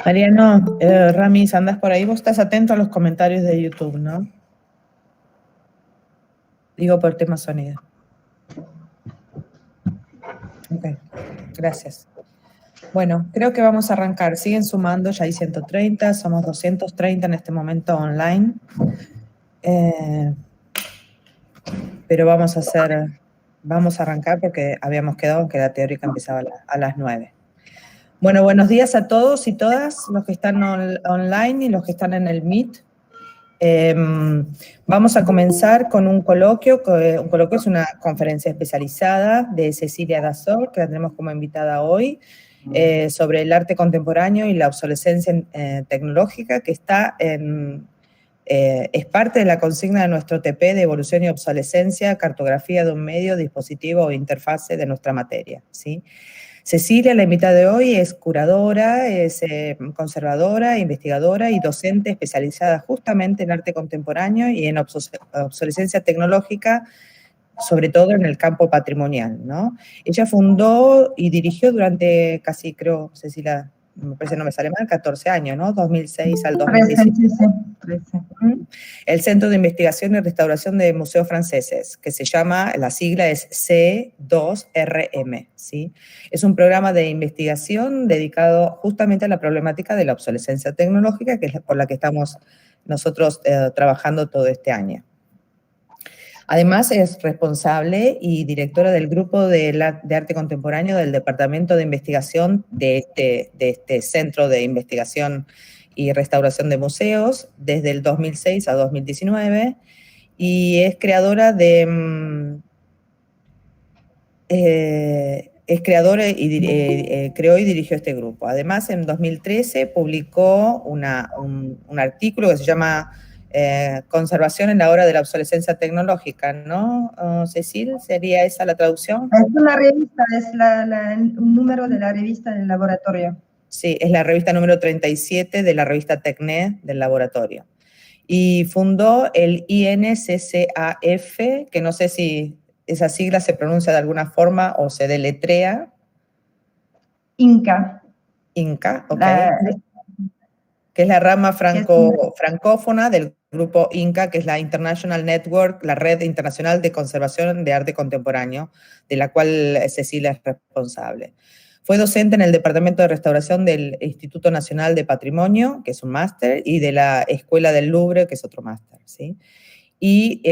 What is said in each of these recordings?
Mariano, Ramis, andas por ahí, vos estás atento a los comentarios de YouTube, ¿no? Digo por tema sonido. Ok, gracias. Bueno, creo que vamos a arrancar. Siguen sumando, ya hay 130, somos 230 en este momento online. Pero vamos a arrancar porque habíamos quedado que la teórica empezaba a las 9. Bueno, buenos días a todos y todas los que están online y los que están en el Meet. Vamos a comenzar con un coloquio. Un coloquio es una conferencia especializada de Cecilia Dazor, que la tenemos como invitada hoy, sobre el arte contemporáneo y la obsolescencia tecnológica, que está es parte de la consigna de nuestro TP de evolución y obsolescencia, cartografía de un medio, dispositivo o interfase de nuestra materia, ¿sí? Cecilia, la invitada de hoy, es curadora, es conservadora, investigadora y docente especializada justamente en arte contemporáneo y en obsolescencia tecnológica, sobre todo en el campo patrimonial, ¿no? Ella fundó y dirigió durante casi, creo, Cecilia, me parece no me sale mal, 14 años, ¿no? 2006 al 2017. 13. El Centro de Investigación y Restauración de Museos Franceses, que se llama, la sigla es C2RM, ¿sí? Es un programa de investigación dedicado justamente a la problemática de la obsolescencia tecnológica, que es por la que estamos nosotros trabajando todo este año. Además, es responsable y directora del Grupo de Arte Contemporáneo del Departamento de Investigación de este Centro de Investigación y Restauración de Museos desde el 2006 a 2019 y es creadora creó y dirigió este grupo. Además, en 2013 publicó un artículo que se llama Conservación en la hora de la obsolescencia tecnológica, ¿no, Cecil? ¿Sería esa la traducción? Es una revista, es un número de la revista del laboratorio. Sí, es la revista número 37 de la revista Tecné del laboratorio. Y fundó el INCCAF, que no sé si esa sigla se pronuncia de alguna forma o se deletrea. INCA. INCA, ok. Que es la rama francófona del grupo INCA, que es la International Network, la Red Internacional de Conservación de Arte Contemporáneo, de la cual Cecilia es responsable. Fue docente en el Departamento de Restauración del Instituto Nacional de Patrimonio, que es un máster, y de la Escuela del Louvre, que es otro máster, ¿sí? Y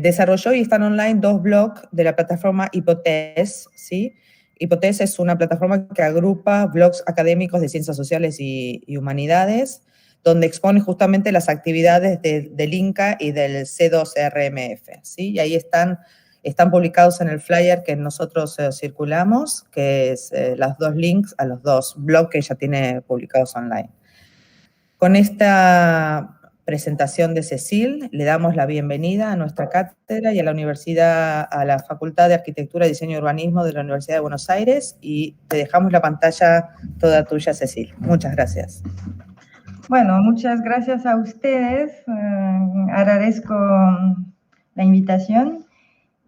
desarrolló y están online 2 blogs de la plataforma Hypothèse, ¿sí? Hypothèse es una plataforma que agrupa blogs académicos de ciencias sociales y humanidades, donde expone justamente las actividades del INCA y del C2RMF, ¿sí? Y ahí están publicados en el flyer que nosotros circulamos, que es los 2 links a los 2 blogs que ella tiene publicados online. Con esta presentación de Cecil, le damos la bienvenida a nuestra cátedra y a la universidad, a la Facultad de Arquitectura, Diseño y Urbanismo de la Universidad de Buenos Aires, y te dejamos la pantalla toda tuya, Cecil. Muchas gracias. Bueno, muchas gracias a ustedes. Agradezco la invitación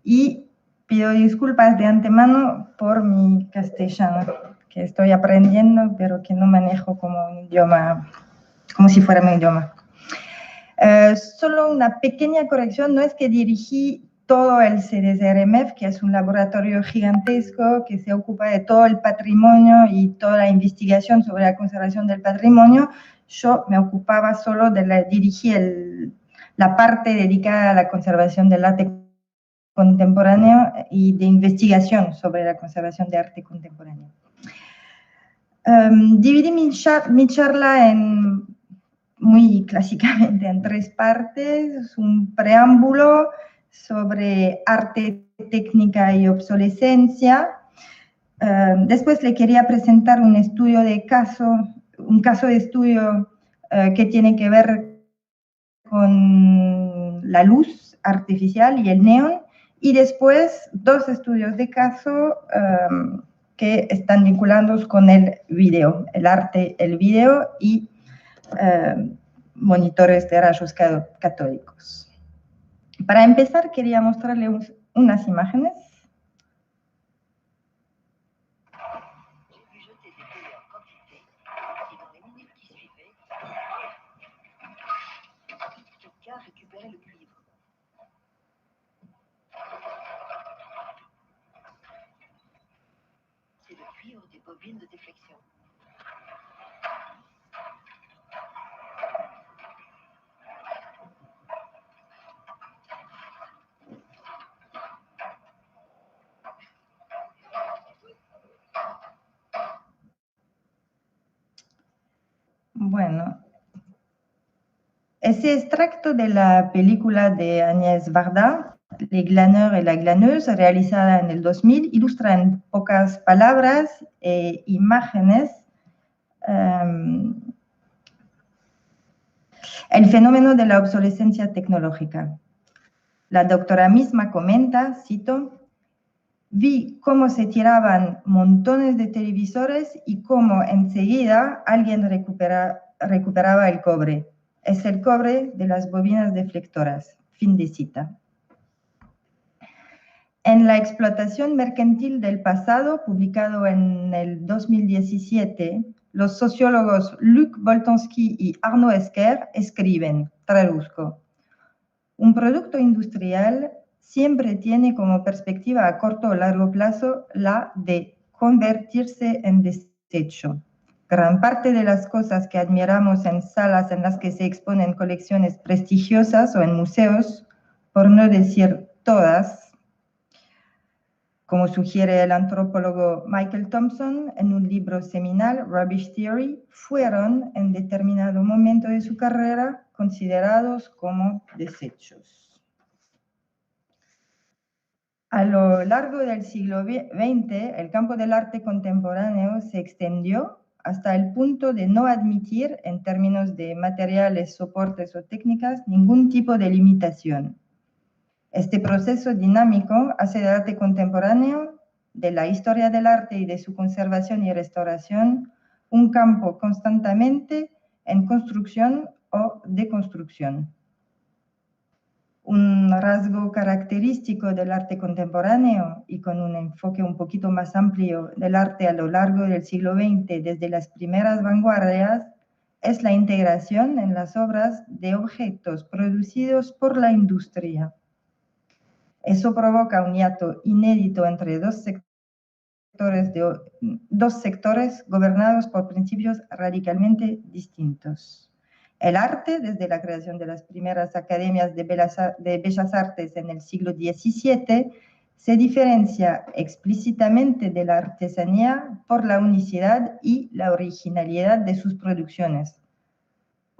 y pido disculpas de antemano por mi castellano, que estoy aprendiendo, pero que no manejo como un idioma, como si fuera mi idioma. Solo una pequeña corrección, no es que dirigí todo el C2RMF, que es un laboratorio gigantesco que se ocupa de todo el patrimonio y toda la investigación sobre la conservación del patrimonio. Yo me ocupaba solo de dirigir la parte dedicada a la conservación del arte contemporáneo y de investigación sobre la conservación de arte contemporáneo. Dividí mi charla muy clásicamente en 3 partes, un preámbulo sobre arte, técnica y obsolescencia. Después le quería presentar un caso de estudio que tiene que ver con la luz artificial y el neón, y después 2 estudios de caso que están vinculados con el video, el arte, el video y monitores de rayos catódicos. Para empezar, quería mostrarles unas imágenes. Bueno, ese extracto de la película de Agnès Varda, Le Glaneur et la Glaneuse, realizada en el 2000, ilustra en pocas palabras e imágenes el fenómeno de la obsolescencia tecnológica. La doctora misma comenta, cito, vi cómo se tiraban montones de televisores y cómo enseguida alguien recuperaba el cobre. Es el cobre de las bobinas deflectoras. Fin de cita. En La explotación mercantil del pasado, publicado en el 2017, los sociólogos Luc Boltanski y Arnaud Esquer escriben, traduzco, un producto industrial siempre tiene como perspectiva a corto o largo plazo la de convertirse en desecho. Gran parte de las cosas que admiramos en salas en las que se exponen colecciones prestigiosas o en museos, por no decir todas, como sugiere el antropólogo Michael Thompson en un libro seminal, Rubbish Theory, fueron en determinado momento de su carrera considerados como desechos. A lo largo del siglo XX, el campo del arte contemporáneo se extendió hasta el punto de no admitir, en términos de materiales, soportes o técnicas, ningún tipo de limitación. Este proceso dinámico hace del arte contemporáneo, de la historia del arte y de su conservación y restauración, un campo constantemente en construcción o deconstrucción. Un rasgo característico del arte contemporáneo y con un enfoque un poquito más amplio del arte a lo largo del siglo XX, desde las primeras vanguardias, es la integración en las obras de objetos producidos por la industria. Eso provoca un hiato inédito entre dos sectores gobernados por principios radicalmente distintos. El arte, desde la creación de las primeras academias de bellas artes en el siglo XVII, se diferencia explícitamente de la artesanía por la unicidad y la originalidad de sus producciones.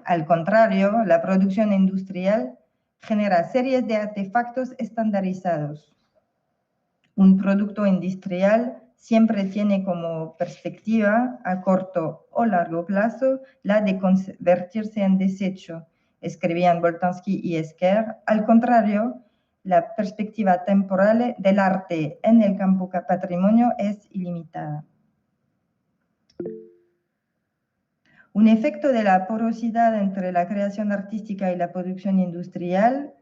Al contrario, la producción industrial genera series de artefactos estandarizados. Un producto industrial siempre tiene como perspectiva a corto o largo plazo la de convertirse en desecho, escribían Boltanski y Esquer. Al contrario, la perspectiva temporal del arte en el campo patrimonio es ilimitada. Un efecto de la porosidad entre la creación artística y la producción industrial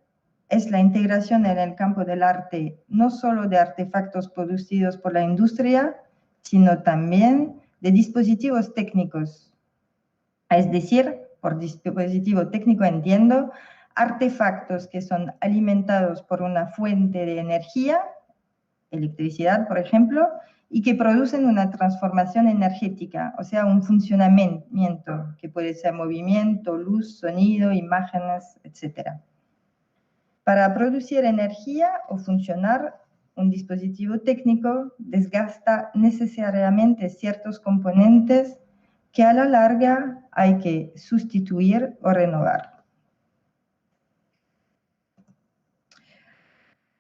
es la integración en el campo del arte no solo de artefactos producidos por la industria, sino también de dispositivos técnicos. Es decir, por dispositivo técnico entiendo artefactos que son alimentados por una fuente de energía, electricidad por ejemplo, y que producen una transformación energética, o sea, un funcionamiento que puede ser movimiento, luz, sonido, imágenes, etc. Para producir energía o funcionar, un dispositivo técnico desgasta necesariamente ciertos componentes que a la larga hay que sustituir o renovar.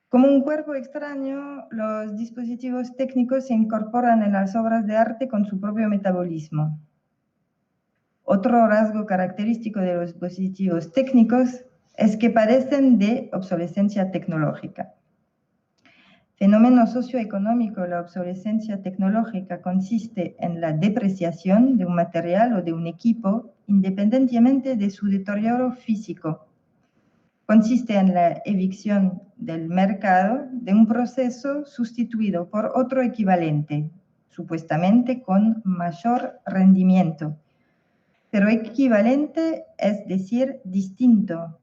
Como un cuerpo extraño, los dispositivos técnicos se incorporan en las obras de arte con su propio metabolismo. Otro rasgo característico de los dispositivos técnicos es que padecen de obsolescencia tecnológica. Fenómeno socioeconómico, la obsolescencia tecnológica consiste en la depreciación de un material o de un equipo independientemente de su deterioro físico. Consiste en la evicción del mercado de un proceso sustituido por otro equivalente, supuestamente con mayor rendimiento. Pero equivalente es decir distinto.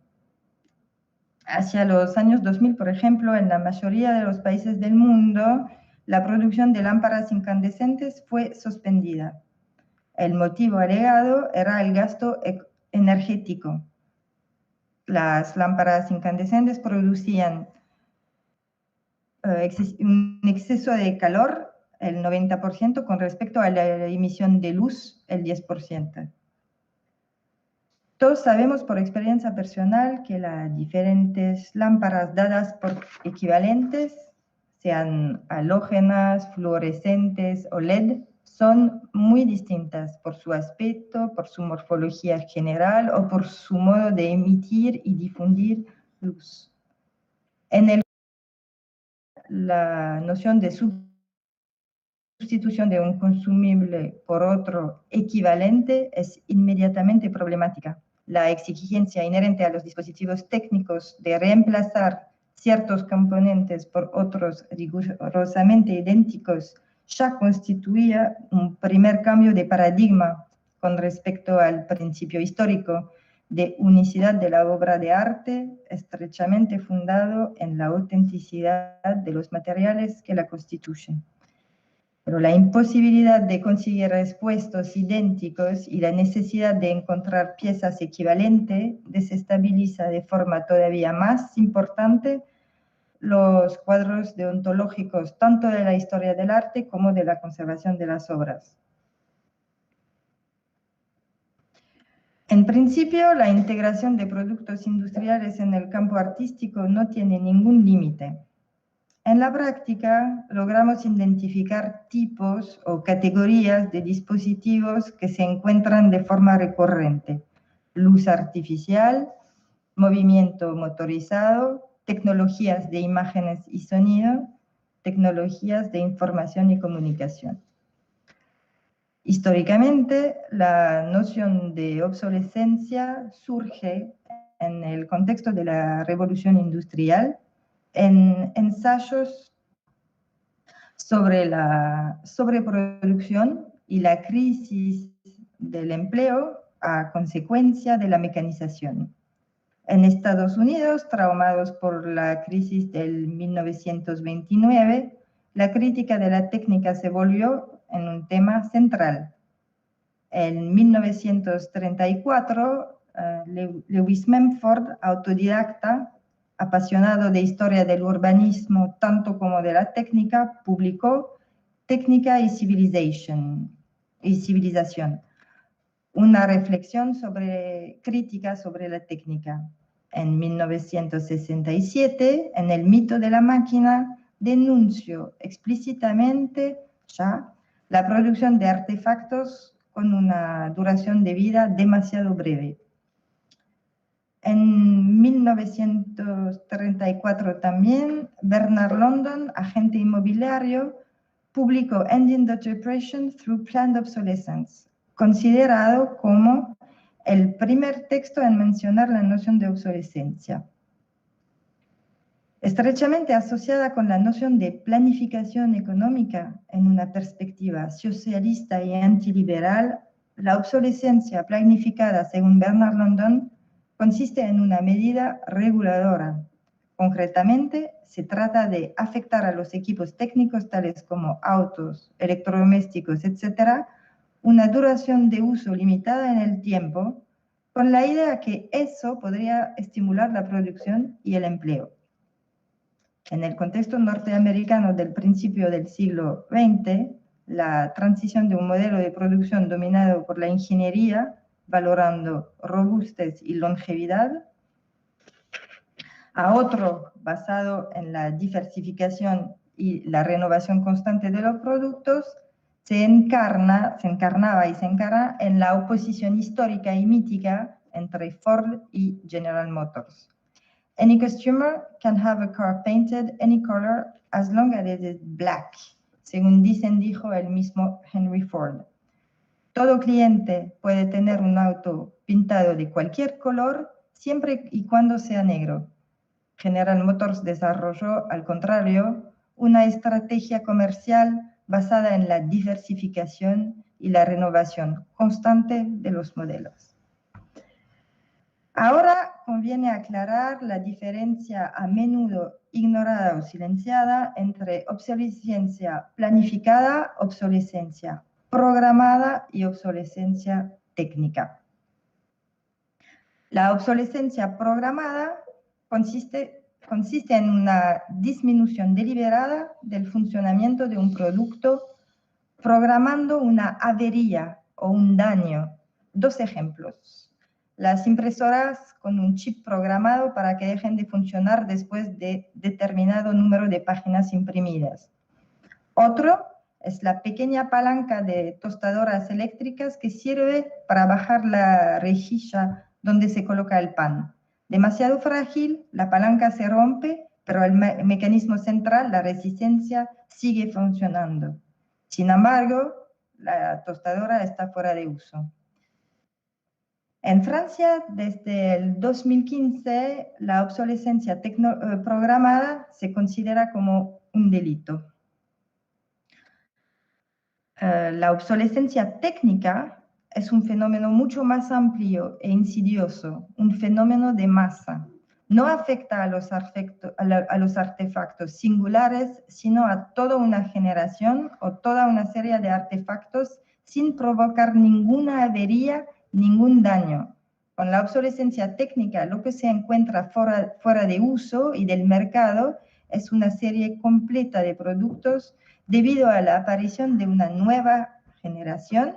Hacia los años 2000, por ejemplo, en la mayoría de los países del mundo, la producción de lámparas incandescentes fue suspendida. El motivo alegado era el gasto energético. Las lámparas incandescentes producían un exceso de calor, el 90%, con respecto a la emisión de luz, el 10%. Todos sabemos por experiencia personal que las diferentes lámparas dadas por equivalentes, sean halógenas, fluorescentes o LED, son muy distintas por su aspecto, por su morfología general o por su modo de emitir y difundir luz. La noción de sustitución de un consumible por otro equivalente es inmediatamente problemática. La exigencia inherente a los dispositivos técnicos de reemplazar ciertos componentes por otros rigurosamente idénticos ya constituía un primer cambio de paradigma con respecto al principio histórico de unicidad de la obra de arte, estrechamente fundado en la autenticidad de los materiales que la constituyen. Pero la imposibilidad de conseguir repuestos idénticos y la necesidad de encontrar piezas equivalentes desestabiliza de forma todavía más importante los cuadros deontológicos tanto de la historia del arte como de la conservación de las obras. En principio, la integración de productos industriales en el campo artístico no tiene ningún límite. En la práctica, logramos identificar tipos o categorías de dispositivos que se encuentran de forma recurrente: luz artificial, movimiento motorizado, tecnologías de imágenes y sonido, tecnologías de información y comunicación. Históricamente, la noción de obsolescencia surge en el contexto de la revolución industrial, en ensayos sobre la sobreproducción y la crisis del empleo a consecuencia de la mecanización. En Estados Unidos, traumados por la crisis del 1929, la crítica de la técnica se volvió en un tema central. En 1934, Lewis Mumford, autodidacta, apasionado de historia del urbanismo tanto como de la técnica, publicó Técnica y Civilización, una reflexión crítica sobre la técnica. En 1967, en El mito de la máquina, denunció explícitamente ya la producción de artefactos con una duración de vida demasiado breve. En 1934 también, Bernard London, agente inmobiliario, publicó Ending the Depression Through Planned Obsolescence, considerado como el primer texto en mencionar la noción de obsolescencia. Estrechamente asociada con la noción de planificación económica en una perspectiva socialista y antiliberal, la obsolescencia planificada, según Bernard London, consiste en una medida reguladora. Concretamente, se trata de afectar a los equipos técnicos tales como autos, electrodomésticos, etc., una duración de uso limitada en el tiempo, con la idea que eso podría estimular la producción y el empleo. En el contexto norteamericano del principio del siglo XX, la transición de un modelo de producción dominado por la ingeniería, valorando robustez y longevidad, a otro basado en la diversificación y la renovación constante de los productos, se encarnaba y se encarna en la oposición histórica y mítica entre Ford y General Motors. Any customer can have a car painted any color as long as it is black, según dijo el mismo Henry Ford. Todo cliente puede tener un auto pintado de cualquier color siempre y cuando sea negro. General Motors desarrolló, al contrario, una estrategia comercial basada en la diversificación y la renovación constante de los modelos. Ahora conviene aclarar la diferencia a menudo ignorada o silenciada entre obsolescencia planificada, obsolescencia programada y obsolescencia técnica. La obsolescencia programada consiste en una disminución deliberada del funcionamiento de un producto programando una avería o un daño. Dos ejemplos. Las impresoras con un chip programado para que dejen de funcionar después de determinado número de páginas imprimidas. Otro es la pequeña palanca de tostadoras eléctricas que sirve para bajar la rejilla donde se coloca el pan. Demasiado frágil, la palanca se rompe, pero el mecanismo central, la resistencia, sigue funcionando. Sin embargo, la tostadora está fuera de uso. En Francia, desde el 2015, la obsolescencia programada se considera como un delito. La obsolescencia técnica es un fenómeno mucho más amplio e insidioso, un fenómeno de masa. No afecta a los artefactos singulares, sino a toda una generación o toda una serie de artefactos sin provocar ninguna avería, ningún daño. Con la obsolescencia técnica, lo que se encuentra fuera de uso y del mercado es una serie completa de productos debido a la aparición de una nueva generación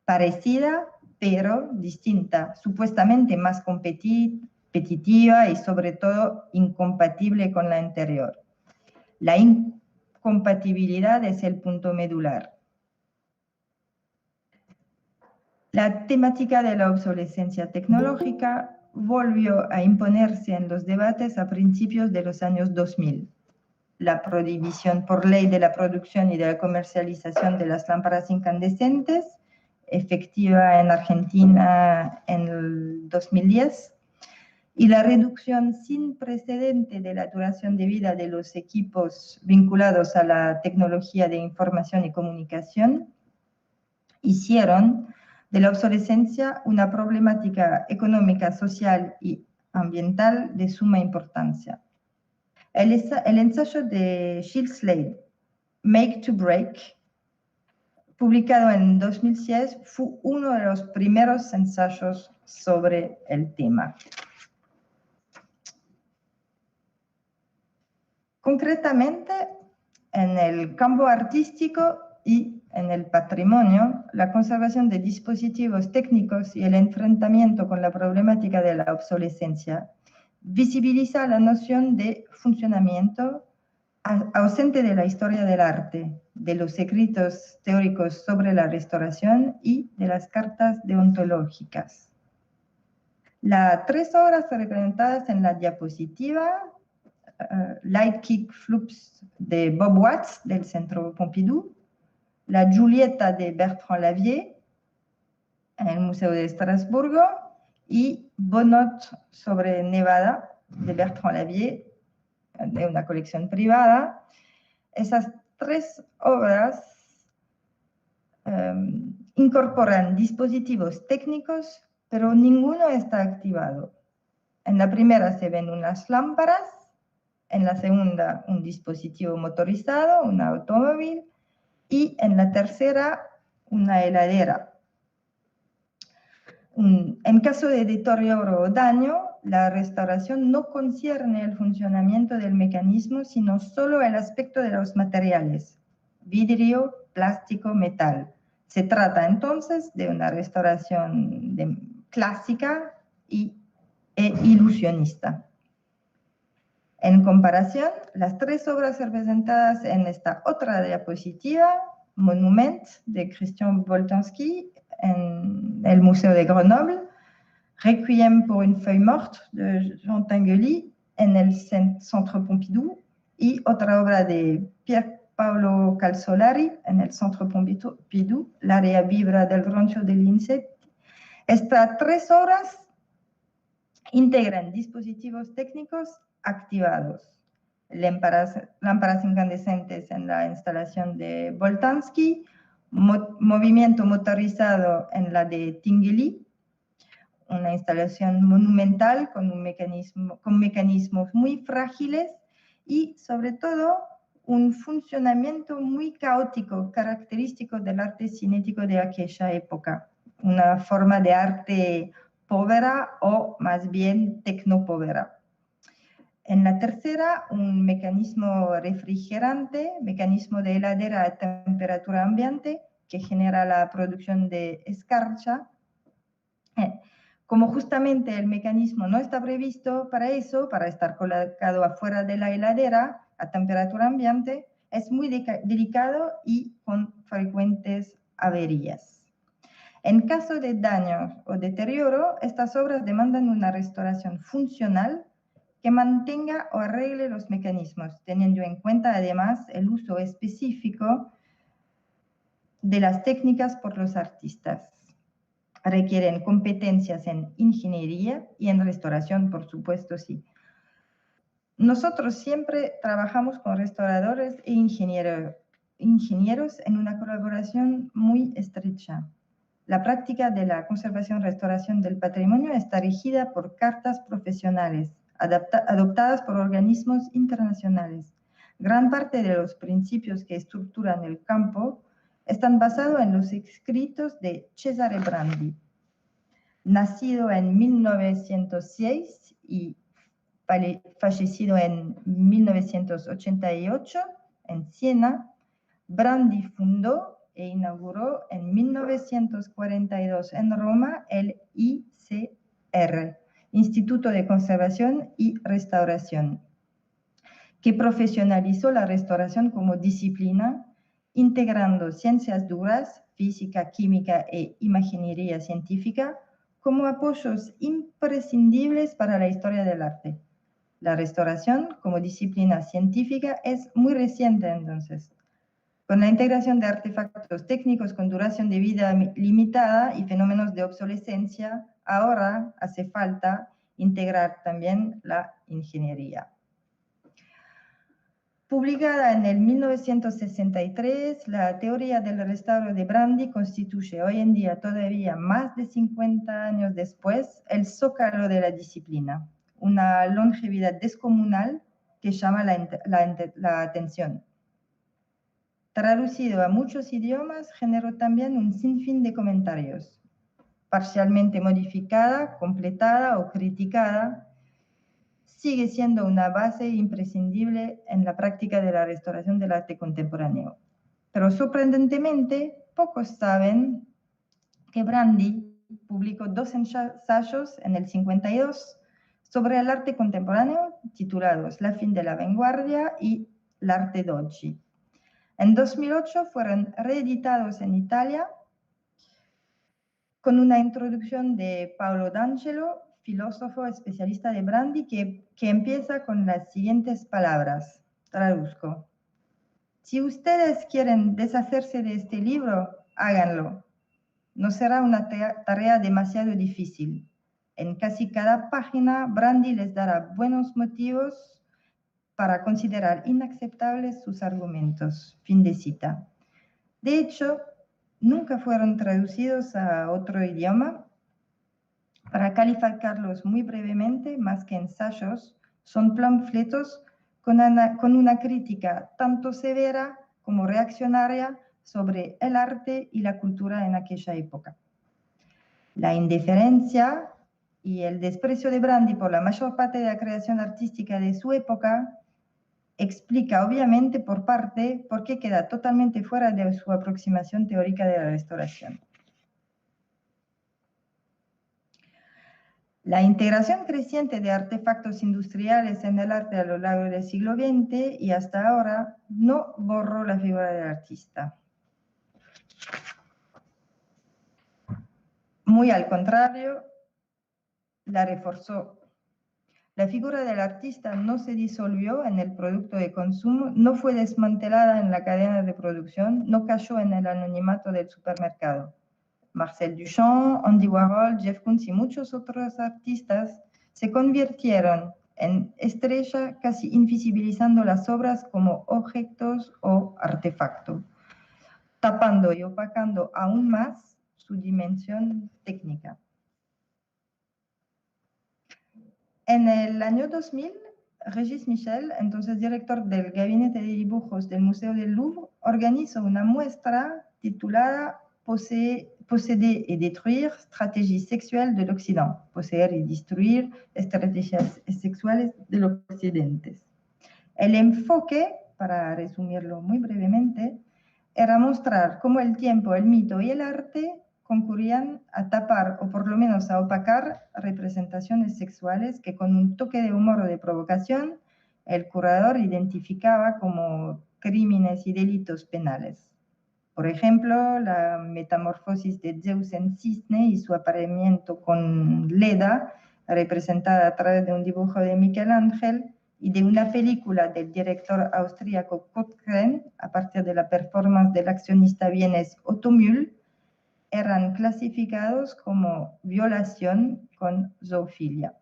parecida pero distinta, supuestamente más competitiva y sobre todo incompatible con la anterior. La incompatibilidad es el punto medular. La temática de la obsolescencia tecnológica volvió a imponerse en los debates a principios de los años 2000. La prohibición por ley de la producción y de la comercialización de las lámparas incandescentes, efectiva en Argentina en el 2010, y la reducción sin precedente de la duración de vida de los equipos vinculados a la tecnología de información y comunicación, hicieron de la obsolescencia una problemática económica, social y ambiental de suma importancia. El ensayo de Gilles Slade, Make to Break, publicado en 2006, fue uno de los primeros ensayos sobre el tema. Concretamente, en el campo artístico y en el patrimonio, la conservación de dispositivos técnicos y el enfrentamiento con la problemática de la obsolescencia visibiliza la noción de funcionamiento ausente de la historia del arte, de los escritos teóricos sobre la restauración y de las cartas deontológicas. Las tres obras representadas en la diapositiva, Light Kick Floops de Bob Watts del Centro Pompidou, la Julieta de Bertrand Lavier en el Museo de Estrasburgo y Bonot sobre Nevada de Bertrand Lavier de una colección privada. Esas tres obras incorporan dispositivos técnicos, pero ninguno está activado. En la primera se ven unas lámparas, en la segunda un dispositivo motorizado, un automóvil, y en la tercera una heladera. En caso de deterioro o daño, la restauración no concierne el funcionamiento del mecanismo, sino solo el aspecto de los materiales, vidrio, plástico, metal. Se trata entonces de una restauración clásica e ilusionista. En comparación, las tres obras representadas en esta otra diapositiva, Monument de Christian Boltanski en el Museo de Grenoble, Requiem pour une feuille morte de Jean Tinguely en el Centre Pompidou y otra obra de Pier Paolo Calzolari en el Centre Pompidou, L'area vibra del Rancho del Insetti. Estas tres obras integran dispositivos técnicos activados. Lámparas incandescentes en la instalación de Boltanski, movimiento motorizado en la de Tinguely, una instalación monumental con mecanismos muy frágiles y, sobre todo, un funcionamiento muy caótico, característico del arte cinético de aquella época. Una forma de arte povera o más bien tecnopovera. En la tercera, un mecanismo refrigerante, mecanismo de heladera a temperatura ambiente, que genera la producción de escarcha. Como justamente el mecanismo no está previsto para eso, para estar colocado afuera de la heladera a temperatura ambiente, es muy delicado y con frecuentes averías. En caso de daño o deterioro, estas obras demandan una restauración funcional que mantenga o arregle los mecanismos, teniendo en cuenta además el uso específico de las técnicas por los artistas. Requieren competencias en ingeniería y en restauración, por supuesto, sí. Nosotros siempre trabajamos con restauradores e ingenieros en una colaboración muy estrecha. La práctica de la conservación-restauración del patrimonio está regida por cartas profesionales adoptadas por organismos internacionales. Gran parte de los principios que estructuran el campo están basados en los escritos de Cesare Brandi. Nacido en 1906 y fallecido en 1988 en Siena, Brandi fundó e inauguró en 1942 en Roma el ICR, Instituto de Conservación y Restauración, que profesionalizó la restauración como disciplina, integrando ciencias duras, física, química e imaginería científica, como apoyos imprescindibles para la historia del arte. La restauración como disciplina científica es muy reciente entonces, con la integración de artefactos técnicos con duración de vida limitada y fenómenos de obsolescencia. Ahora hace falta integrar también la ingeniería. Publicada en el 1963, la teoría del restauro de Brandi constituye hoy en día, todavía más de 50 años después, el zócalo de la disciplina, una longevidad descomunal que llama la atención. Traducido a muchos idiomas, generó también un sinfín de comentarios, parcialmente modificada, completada o criticada. Sigue siendo una base imprescindible en la práctica de la restauración del arte contemporáneo. Pero sorprendentemente, pocos saben que Brandi publicó 2 ensayos en el 52 sobre el arte contemporáneo titulados La fin de la vanguardia y L'arte d'oggi. En 2008 fueron reeditados en Italia con una introducción de Paolo D'Angelo, filósofo especialista de Brandi, que empieza con las siguientes palabras. Traduzco. Si ustedes quieren deshacerse de este libro, háganlo. No será una tarea demasiado difícil. En casi cada página, Brandi les dará buenos motivos para considerar inaceptables sus argumentos. Fin de cita. De hecho, nunca fueron traducidos a otro idioma. Para calificarlos muy brevemente, más que ensayos, son panfletos con una crítica tanto severa como reaccionaria sobre el arte y la cultura en aquella época. La indiferencia y el desprecio de Brandi por la mayor parte de la creación artística de su época explica obviamente por parte por qué queda totalmente fuera de su aproximación teórica de la restauración. La integración creciente de artefactos industriales en el arte a lo largo del siglo XX y hasta ahora no borró la figura del artista. Muy al contrario, la reforzó. La figura del artista no se disolvió en el producto de consumo, no fue desmantelada en la cadena de producción, no cayó en el anonimato del supermercado. Marcel Duchamp, Andy Warhol, Jeff Koons y muchos otros artistas se convirtieron en estrella, casi invisibilizando las obras como objetos o artefactos, tapando y opacando aún más su dimensión técnica. En el año 2000, Régis Michel, entonces director del Gabinete de Dibujos del Museo del Louvre, organizó una muestra titulada Posséder et détruire, stratégies sexuelles de l'Occident. Poseer y destruir, estrategias sexuales del Occidente. El enfoque, para resumirlo muy brevemente, era mostrar cómo el tiempo, el mito y el arte concurrían a tapar o por lo menos a opacar representaciones sexuales que con un toque de humor o de provocación el curador identificaba como crímenes y delitos penales. Por ejemplo, la metamorfosis de Zeus en cisne y su apareamiento con Leda, representada a través de un dibujo de Miguel Ángel, y de una película del director austríaco Kurt Kren, a partir de la performance del accionista vienés Otto Mühl, eran clasificados como violación con zoofilia.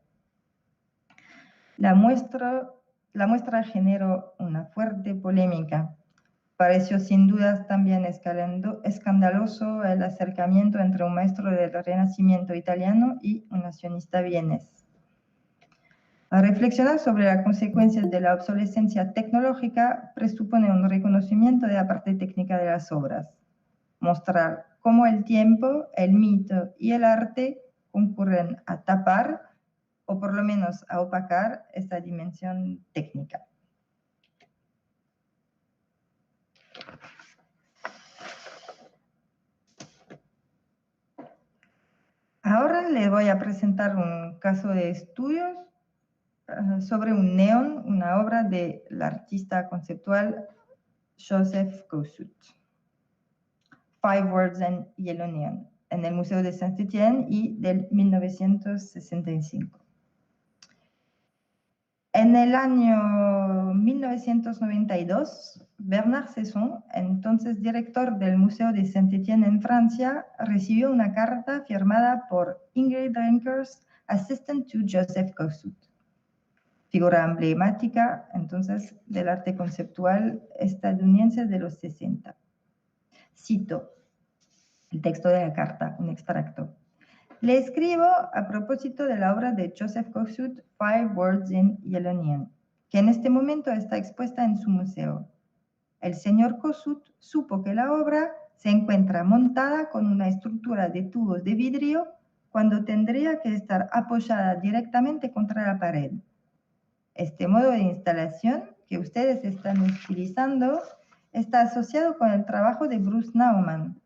La muestra generó una fuerte polémica. Pareció sin dudas también escandaloso el acercamiento entre un maestro del Renacimiento italiano y un accionista vienés. A reflexionar sobre las consecuencias de la obsolescencia tecnológica presupone un reconocimiento de la parte técnica de las obras. Mostrar cómo el tiempo, el mito y el arte concurren a tapar o por lo menos a opacar esta dimensión técnica. Ahora les voy a presentar un caso de estudios sobre un neón, una obra del artista conceptual Joseph Kosuth. Five Words in Yellow Neon, en el Museo de Saint-Étienne y del 1965. En el año 1992, Bernard Cesson, entonces director del Museo de Saint-Étienne en Francia, recibió una carta firmada por Ingrid Drenkers, assistant to Joseph Kosuth, figura emblemática entonces del arte conceptual estadounidense de los 60. Cito el texto de la carta, un extracto. Le escribo a propósito de la obra de Joseph Kosuth, Five Words in Yellow Neon, que en este momento está expuesta en su museo. El señor Kosuth supo que la obra se encuentra montada con una estructura de tubos de vidrio cuando tendría que estar apoyada directamente contra la pared. Este modo de instalación que ustedes están utilizando está asociado con el trabajo de Bruce Nauman.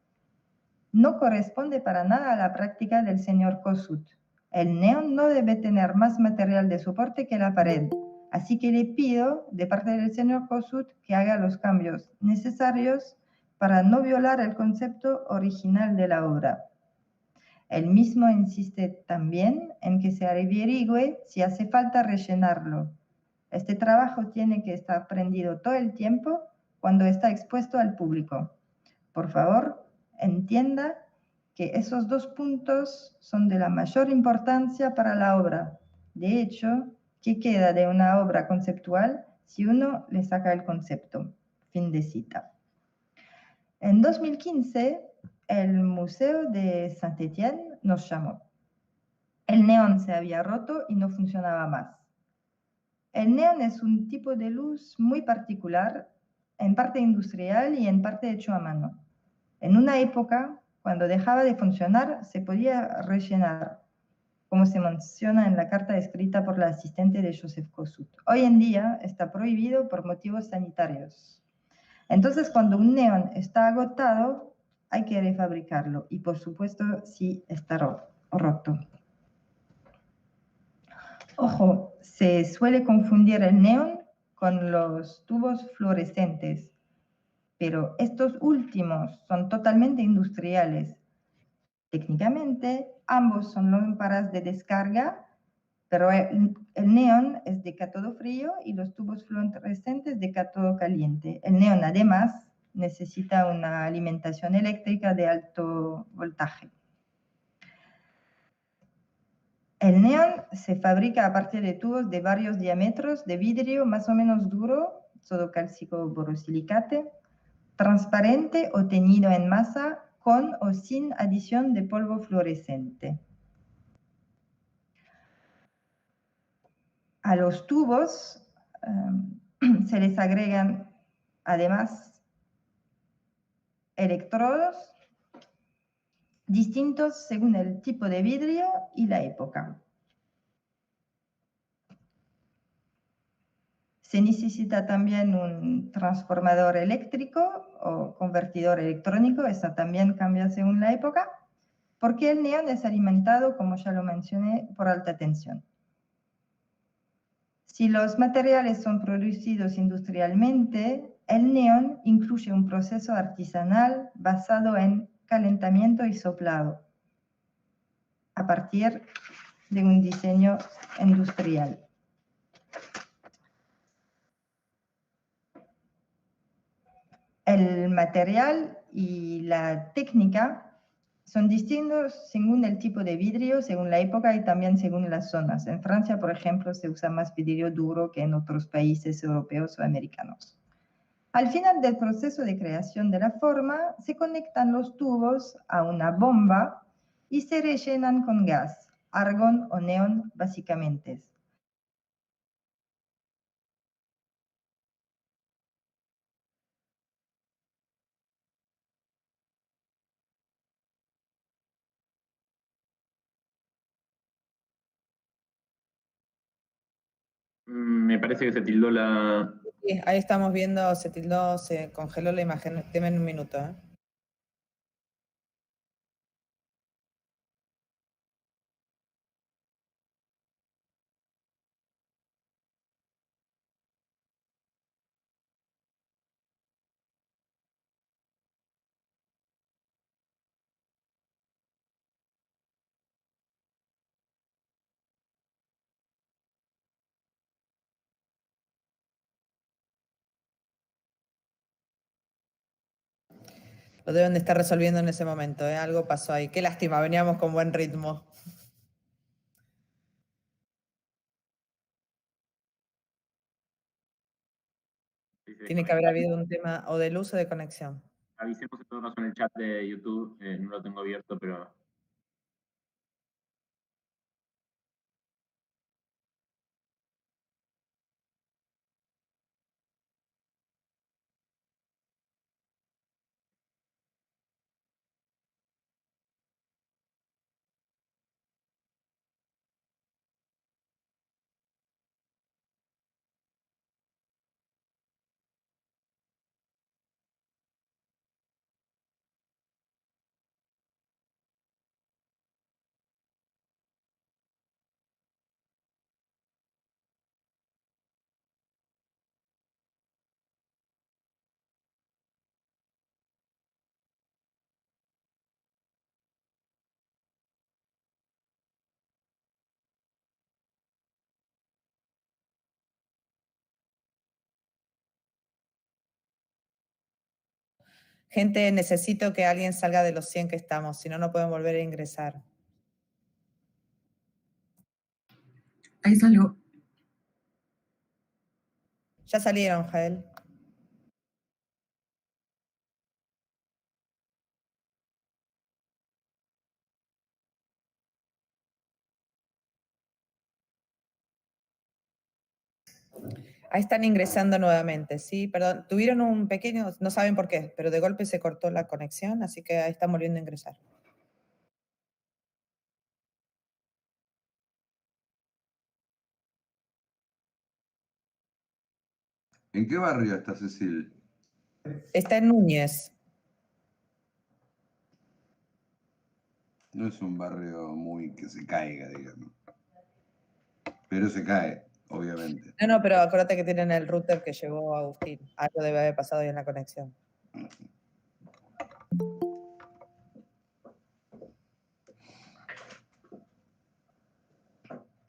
No corresponde para nada a la práctica del señor Kosuth. El neón no debe tener más material de soporte que la pared, así que le pido de parte del señor Kosuth que haga los cambios necesarios para no violar el concepto original de la obra. Él mismo insiste también en que se averigüe si hace falta rellenarlo. Este trabajo tiene que estar prendido todo el tiempo cuando está expuesto al público. Por favor, entienda que esos dos puntos son de la mayor importancia para la obra. De hecho, ¿qué queda de una obra conceptual si uno le saca el concepto? Fin de cita. En 2015, el Museo de Saint-Étienne nos llamó. El neón se había roto y no funcionaba más. El neón es un tipo de luz muy particular, en parte industrial y en parte hecho a mano. En una época, cuando dejaba de funcionar, se podía rellenar, como se menciona en la carta escrita por la asistente de Joseph Kosuth. Hoy en día está prohibido por motivos sanitarios. Entonces, cuando un neón está agotado, hay que refabricarlo y, por supuesto, sí está roto. Ojo, se suele confundir el neón con los tubos fluorescentes, pero estos últimos son totalmente industriales. Técnicamente, ambos son lámparas de descarga, pero el neón es de cátodo frío y los tubos fluorescentes de cátodo caliente. El neón, además, necesita una alimentación eléctrica de alto voltaje. El neón se fabrica a partir de tubos de varios diámetros de vidrio más o menos duro, sodocálcico borosilicate, transparente o teñido en masa con o sin adición de polvo fluorescente. A los tubos se les agregan además electrodos distintos según el tipo de vidrio y la época. Se necesita también un transformador eléctrico o convertidor electrónico, eso también cambia según la época, porque el neón es alimentado, como ya lo mencioné, por alta tensión. Si los materiales son producidos industrialmente, el neón incluye un proceso artesanal basado en calentamiento y soplado, a partir de un diseño industrial. El material y la técnica son distintos según el tipo de vidrio, según la época y también según las zonas. En Francia, por ejemplo, se usa más vidrio duro que en otros países europeos o americanos. Al final del proceso de creación de la forma, se conectan los tubos a una bomba y se rellenan con gas, argón o neón básicamente. Me parece que se tildó la... Sí, ahí estamos viendo, se tildó, se congeló la imagen. Deme un minuto, ¿eh? Lo deben de estar resolviendo en ese momento, ¿eh? Algo pasó ahí. Qué lástima, veníamos con buen ritmo. Tiene que haber habido un tema o de luz o de conexión. Avisemos en todo caso en el chat de YouTube, no lo tengo abierto, pero... Gente, necesito que alguien salga de los 100 que estamos, si no, no pueden volver a ingresar. Ahí salió. Ya salieron, Jael. Ahí están ingresando nuevamente, sí, perdón, tuvieron un pequeño, no saben por qué, pero de golpe se cortó la conexión, así que ahí están volviendo a ingresar. ¿En qué barrio está Cecil? Está en Núñez. No es un barrio muy que se caiga, digamos. Pero se cae, obviamente. No, pero acuérdate que tienen el router que llevó Agustín. Algo debe haber pasado ahí en la conexión.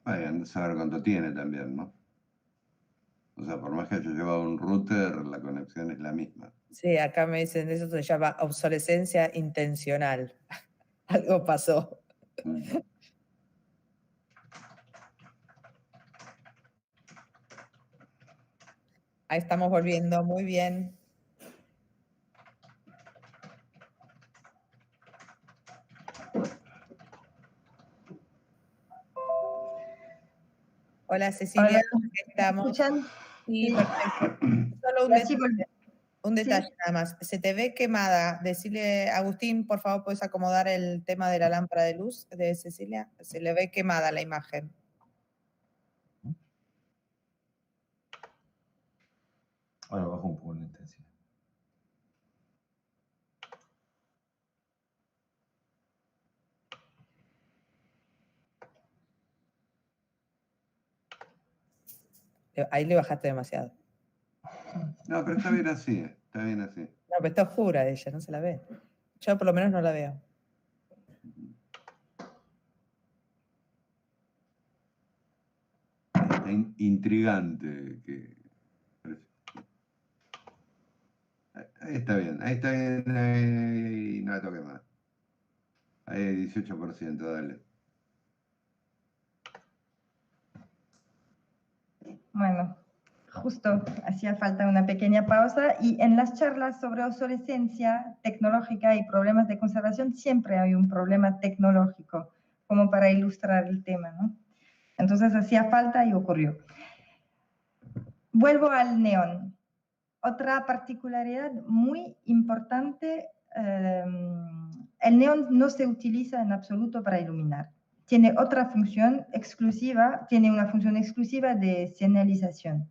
Hay que saber cuánto tiene también, ¿no? O sea, por más que haya llevado un router, la conexión es la misma. Sí, acá me dicen, eso se llama obsolescencia intencional. Algo pasó. Ahí estamos volviendo, muy bien. Hola Cecilia, Hola, estamos. ¿escuchan? Sí, Sí. perfecto. Solo Y así un detalle sí. nada más. Se te ve quemada. Decirle, Agustín, por favor, ¿puedes acomodar el tema de la lámpara de luz de Cecilia? Se le ve quemada la imagen. Ahora bajo un poco la intensidad. Ahí le bajaste demasiado. No, pero está bien así, está bien así. No, pero está oscura ella, no se la ve. Yo por lo menos no la veo. Está intrigante. Ahí está bien, ahí no la toque más. Ahí hay 18%, dale. Bueno, justo hacía falta una pequeña pausa y en las charlas sobre obsolescencia tecnológica y problemas de conservación siempre hay un problema tecnológico, como para ilustrar el tema, ¿no? Entonces hacía falta y ocurrió. Vuelvo al neón. Otra particularidad muy importante, el neón no se utiliza en absoluto para iluminar. Tiene otra función exclusiva, tiene una función exclusiva de señalización.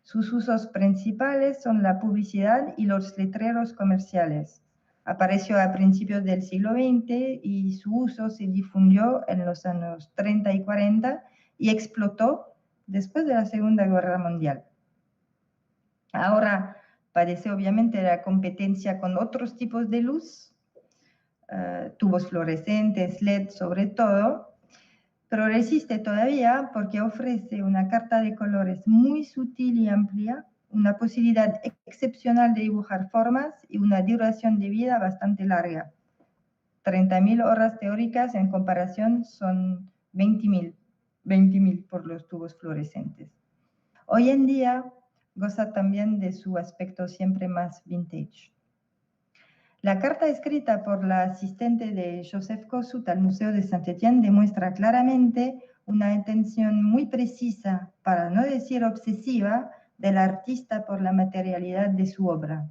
Sus usos principales son la publicidad y los letreros comerciales. Apareció a principios del siglo XX y su uso se difundió en los años 30 y 40 y explotó después de la Segunda Guerra Mundial. Ahora padece obviamente la competencia con otros tipos de luz, tubos fluorescentes, LED sobre todo, pero resiste todavía porque ofrece una carta de colores muy sutil y amplia, una posibilidad excepcional de dibujar formas y una duración de vida bastante larga. 30.000 horas teóricas en comparación son 20.000 por los tubos fluorescentes. Hoy en día goza también de su aspecto siempre más vintage. La carta escrita por la asistente de Joseph Kossut al Museo de Saint-Étienne demuestra claramente una intención muy precisa, para no decir obsesiva, del artista por la materialidad de su obra.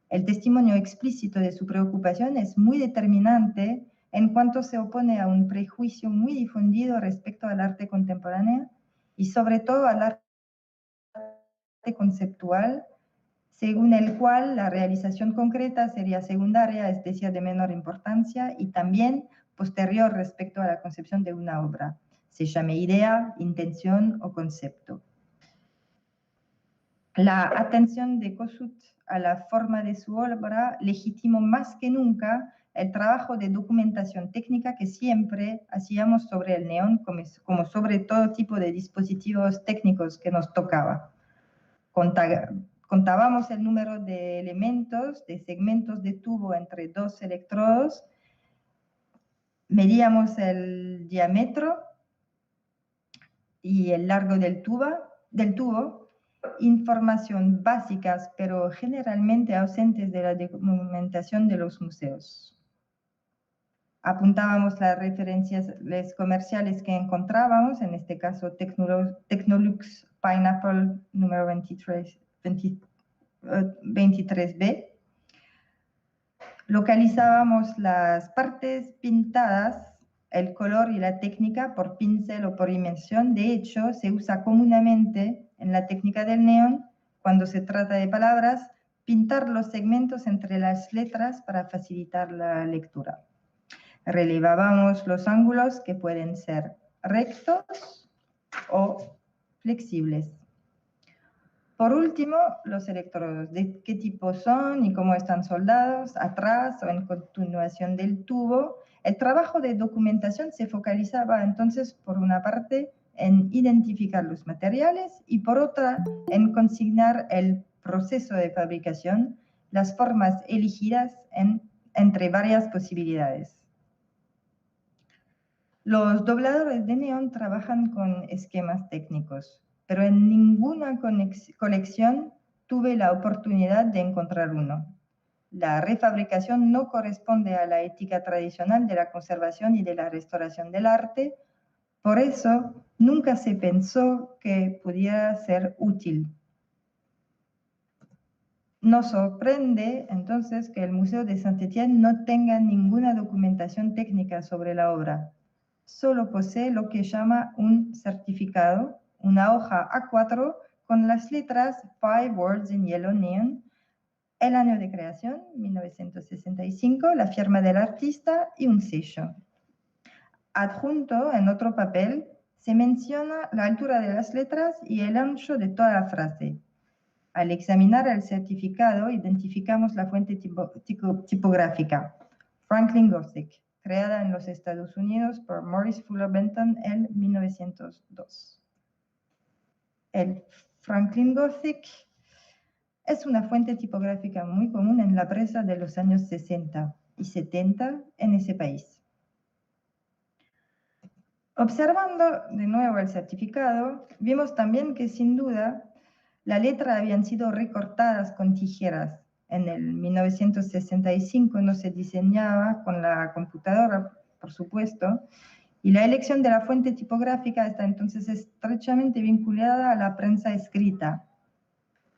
El testimonio explícito de su preocupación es muy determinante en cuanto se opone a un prejuicio muy difundido respecto al arte contemporáneo y sobre todo al arte conceptual, según el cual la realización concreta sería secundaria, es decir, de menor importancia, y también posterior respecto a la concepción de una obra, se llame idea, intención o concepto. La atención de Kossut a la forma de su obra legitimó más que nunca el trabajo de documentación técnica que siempre hacíamos sobre el neón, como sobre todo tipo de dispositivos técnicos que nos tocaba. Contábamos el número de elementos, de segmentos de tubo entre dos electrodos, medíamos el diámetro y el largo del tubo, información básicas, pero generalmente ausentes de la documentación de los museos. Apuntábamos las referencias comerciales que encontrábamos, en este caso Technolux Pineapple número 23B. Localizábamos las partes pintadas, el color y la técnica por pincel o por inmersión. De hecho, se usa comúnmente en la técnica del neón, cuando se trata de palabras, pintar los segmentos entre las letras para facilitar la lectura. Relevábamos los ángulos que pueden ser rectos o flexibles. Por último, los electrodos, de qué tipo son y cómo están soldados, atrás o en continuación del tubo. El trabajo de documentación se focalizaba entonces, por una parte, en identificar los materiales y por otra, en consignar el proceso de fabricación, las formas elegidas entre varias posibilidades. Los dobladores de neón trabajan con esquemas técnicos, pero en ninguna colección tuve la oportunidad de encontrar uno. La refabricación no corresponde a la ética tradicional de la conservación y de la restauración del arte, Por eso, nunca se pensó que pudiera ser útil. Nos sorprende entonces que el Museo de Saint-Étienne no tenga ninguna documentación técnica sobre la obra. Solo posee lo que llama un certificado, una hoja A4 con las letras 5 Words in Yellow Neon, el año de creación, 1965, la firma del artista y un sello. Adjunto en otro papel se menciona la altura de las letras y el ancho de toda la frase. Al examinar el certificado, identificamos la fuente tipográfica, Franklin Gothic, creada en los Estados Unidos por Maurice Fuller Benton en 1902. El Franklin Gothic es una fuente tipográfica muy común en la prensa de los años 60 y 70 en ese país. Observando de nuevo el certificado, vimos también que sin duda la letra habían sido recortadas con tijeras. En el 1965 no se diseñaba con la computadora, por supuesto, y la elección de la fuente tipográfica está entonces estrechamente vinculada a la prensa escrita.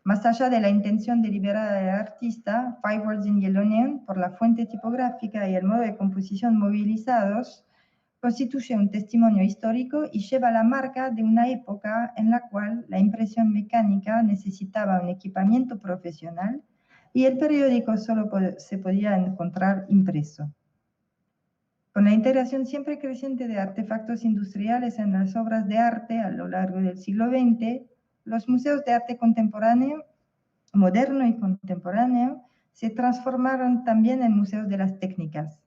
Más allá de la intención deliberada del artista, 5 Words in Yellow Neon, por la fuente tipográfica y el modo de composición movilizados, constituye un testimonio histórico y lleva la marca de una época en la cual la impresión mecánica necesitaba un equipamiento profesional y el periódico solo se podía encontrar impreso. Con la integración siempre creciente de artefactos industriales en las obras de arte a lo largo del siglo XX, los museos de arte contemporáneo, moderno y contemporáneo, se transformaron también en museos de las técnicas.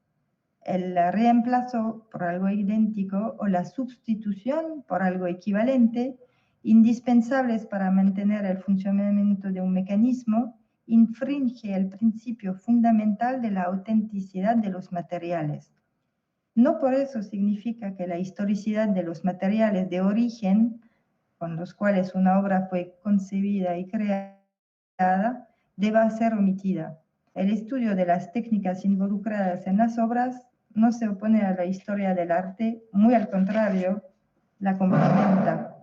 El reemplazo por algo idéntico o la sustitución por algo equivalente, indispensables para mantener el funcionamiento de un mecanismo, infringe el principio fundamental de la autenticidad de los materiales. No por eso significa que la historicidad de los materiales de origen, con los cuales una obra fue concebida y creada, deba ser omitida. El estudio de las técnicas involucradas en las obras no se opone a la historia del arte, muy al contrario, la complementa.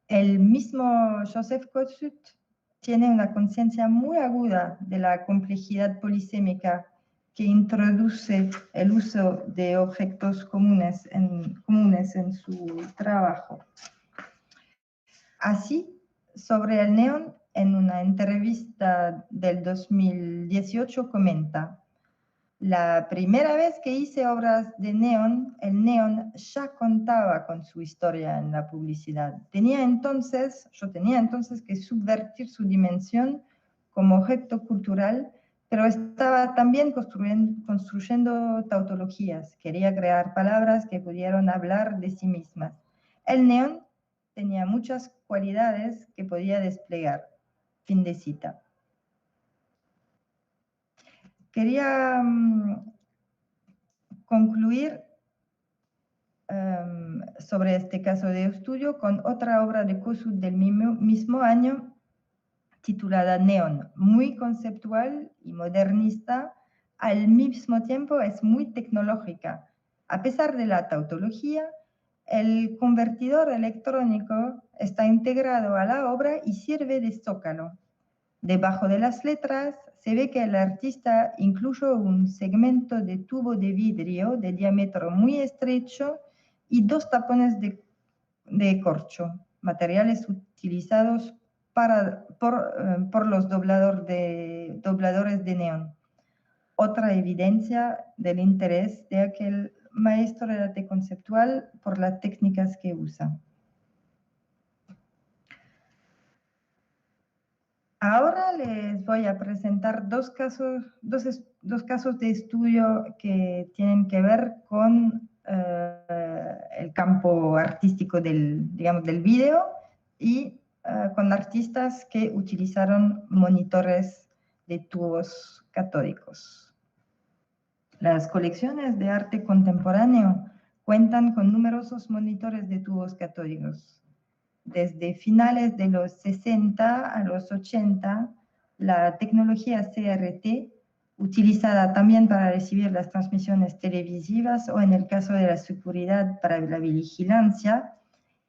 El mismo Joseph Kosuth tiene una conciencia muy aguda de la complejidad polisémica que introduce el uso de objetos comunes en su trabajo. Así, sobre el neón, en una entrevista del 2018 comenta: la primera vez que hice obras de neón, el neón ya contaba con su historia en la publicidad. Yo tenía entonces que subvertir su dimensión como objeto cultural, pero estaba también construyendo tautologías. Quería crear palabras que pudieran hablar de sí mismas. El neón tenía muchas cualidades que podía desplegar. Fin de cita. Quería concluir sobre este caso de estudio con otra obra de Kosuth del mismo año, titulada Neón, muy conceptual y modernista, al mismo tiempo es muy tecnológica. A pesar de la tautología, el convertidor electrónico está integrado a la obra y sirve de zócalo. Debajo de las letras se ve que el artista incluyó un segmento de tubo de vidrio de diámetro muy estrecho y dos tapones de corcho, materiales utilizados por los dobladores de neón. Otra evidencia del interés de aquel maestro de arte conceptual por las técnicas que usa. Ahora les voy a presentar dos casos de estudio que tienen que ver con el campo artístico del vídeo y con artistas que utilizaron monitores de tubos catódicos. Las colecciones de arte contemporáneo cuentan con numerosos monitores de tubos catódicos. Desde finales de los 60 a los 80, la tecnología CRT utilizada también para recibir las transmisiones televisivas o en el caso de la seguridad para la vigilancia,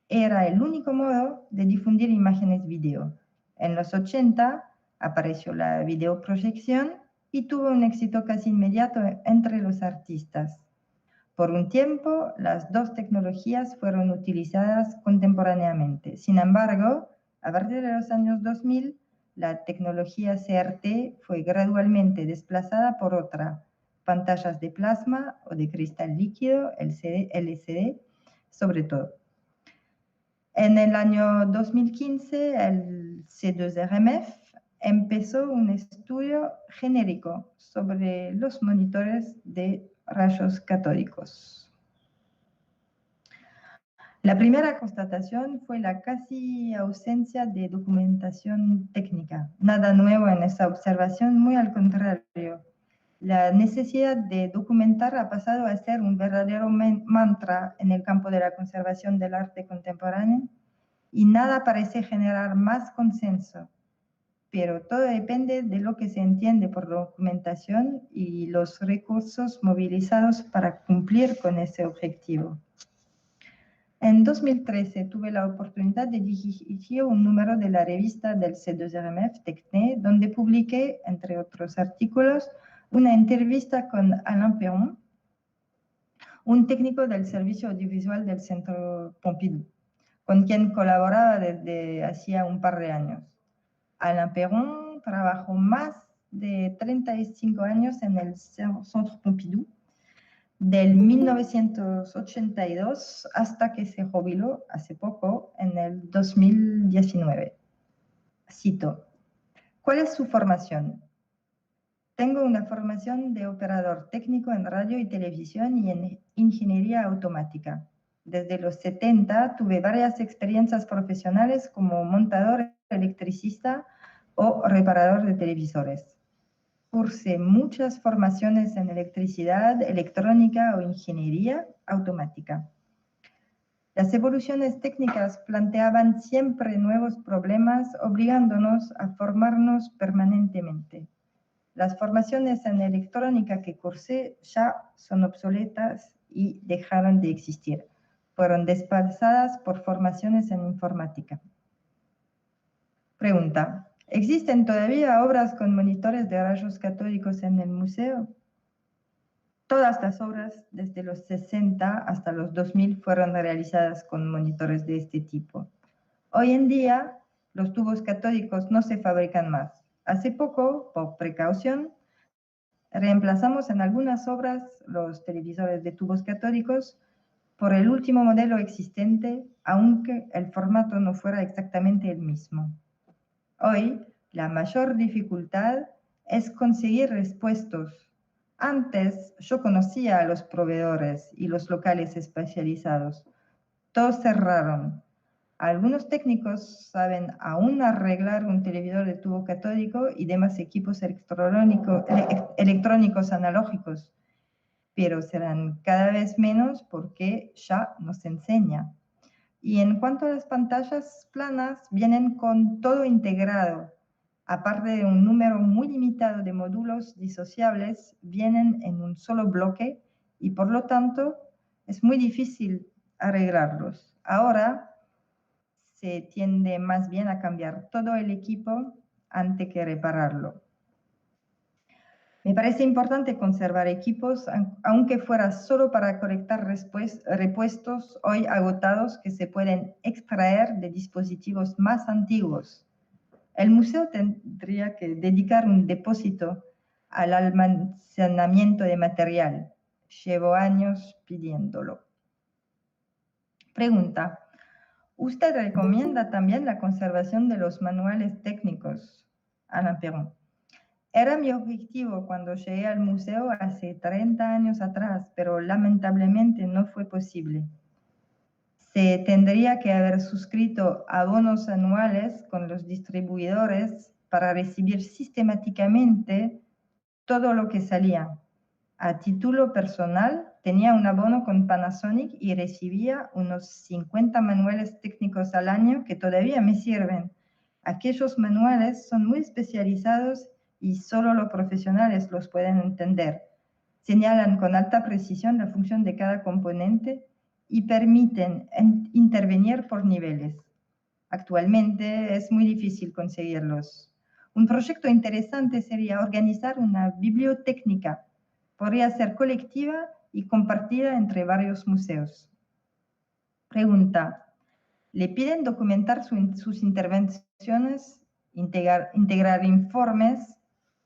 era el único modo de difundir imágenes video. En los 80 apareció la videoproyección y tuvo un éxito casi inmediato entre los artistas. Por un tiempo, las dos tecnologías fueron utilizadas contemporáneamente. Sin embargo, a partir de los años 2000, la tecnología CRT fue gradualmente desplazada por otra, pantallas de plasma o de cristal líquido, LCD, sobre todo. En el año 2015, el C2RMF empezó un estudio genérico sobre los monitores de rayos catódicos. La primera constatación fue la casi ausencia de documentación técnica. Nada nuevo en esa observación, muy al contrario. La necesidad de documentar ha pasado a ser un verdadero mantra en el campo de la conservación del arte contemporáneo y nada parece generar más consenso. Pero todo depende de lo que se entiende por documentación y los recursos movilizados para cumplir con ese objetivo. En 2013 tuve la oportunidad de dirigir un número de la revista del C2RMF, Tecne, donde publiqué, entre otros artículos, una entrevista con Alain Perron, un técnico del servicio audiovisual del Centro Pompidou, con quien colaboraba desde hacía un par de años. Alain Perron trabajó más de 35 años en el Centro Pompidou, del 1982 hasta que se jubiló hace poco, en el 2019. Cito, ¿cuál es su formación? Tengo una formación de operador técnico en radio y televisión y en ingeniería automática. Desde los 70 tuve varias experiencias profesionales como montador, electricista o reparador de televisores. Cursé muchas formaciones en electricidad, electrónica o ingeniería automática. Las evoluciones técnicas planteaban siempre nuevos problemas, obligándonos a formarnos permanentemente. Las formaciones en electrónica que cursé ya son obsoletas y dejaron de existir. Fueron desplazadas por formaciones en informática. Pregunta. ¿Existen todavía obras con monitores de rayos catódicos en el museo? Todas las obras, desde los 60 hasta los 2000, fueron realizadas con monitores de este tipo. Hoy en día, los tubos catódicos no se fabrican más. Hace poco, por precaución, reemplazamos en algunas obras los televisores de tubos catódicos por el último modelo existente, aunque el formato no fuera exactamente el mismo. Hoy, la mayor dificultad es conseguir repuestos. Antes, yo conocía a los proveedores y los locales especializados. Todos cerraron. Algunos técnicos saben aún arreglar un televisor de tubo catódico y demás equipos electrónicos analógicos, pero serán cada vez menos porque ya no se enseña. Y en cuanto a las pantallas planas, vienen con todo integrado. Aparte de un número muy limitado de módulos disociables, vienen en un solo bloque y por lo tanto es muy difícil arreglarlos. Ahora se tiende más bien a cambiar todo el equipo antes que repararlo. Me parece importante conservar equipos, aunque fuera solo para colectar repuestos hoy agotados que se pueden extraer de dispositivos más antiguos. El museo tendría que dedicar un depósito al almacenamiento de material. Llevo años pidiéndolo. Pregunta. ¿Usted recomienda también la conservación de los manuales técnicos? Alain Perron. Era mi objetivo cuando llegué al museo hace 30 años atrás, pero lamentablemente no fue posible. Se tendría que haber suscrito abonos anuales con los distribuidores para recibir sistemáticamente todo lo que salía. A título personal, tenía un abono con Panasonic y recibía unos 50 manuales técnicos al año que todavía me sirven. Aquellos manuales son muy especializados y solo los profesionales los pueden entender. Señalan con alta precisión la función de cada componente y permiten intervenir por niveles. Actualmente es muy difícil conseguirlos. Un proyecto interesante sería organizar una bibliotécnica. Podría ser colectiva y compartida entre varios museos. Pregunta: ¿le piden documentar sus intervenciones, integrar informes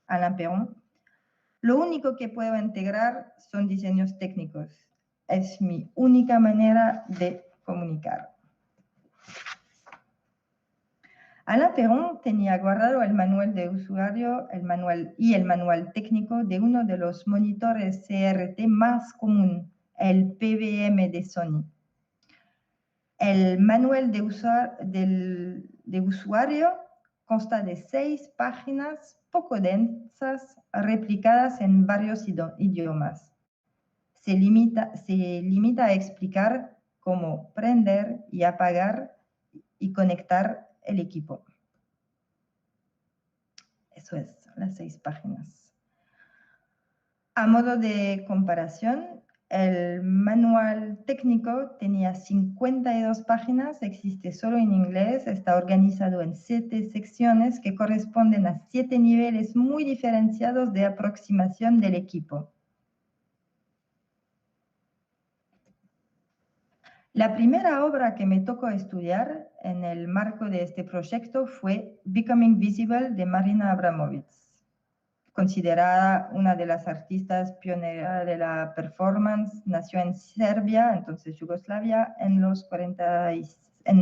a Alain Perron? Lo único que puedo integrar son diseños técnicos. Es mi única manera de comunicar. Alain Perron tenía guardado el manual de usuario el manual técnico de uno de los monitores CRT más común, el PVM de Sony. El manual de usuario consta de 6 páginas poco densas, replicadas en varios idiomas. Se limita a explicar cómo prender y apagar y conectar el equipo. Eso es, las 6 páginas. A modo de comparación, el manual técnico tenía 52 páginas, existe solo en inglés, está organizado en 7 secciones que corresponden a 7 niveles muy diferenciados de aproximación del equipo. La primera obra que me tocó estudiar en el marco de este proyecto fue Becoming Visible de Marina Abramovic, considerada una de las artistas pioneras de la performance. Nació en Serbia, entonces Yugoslavia, en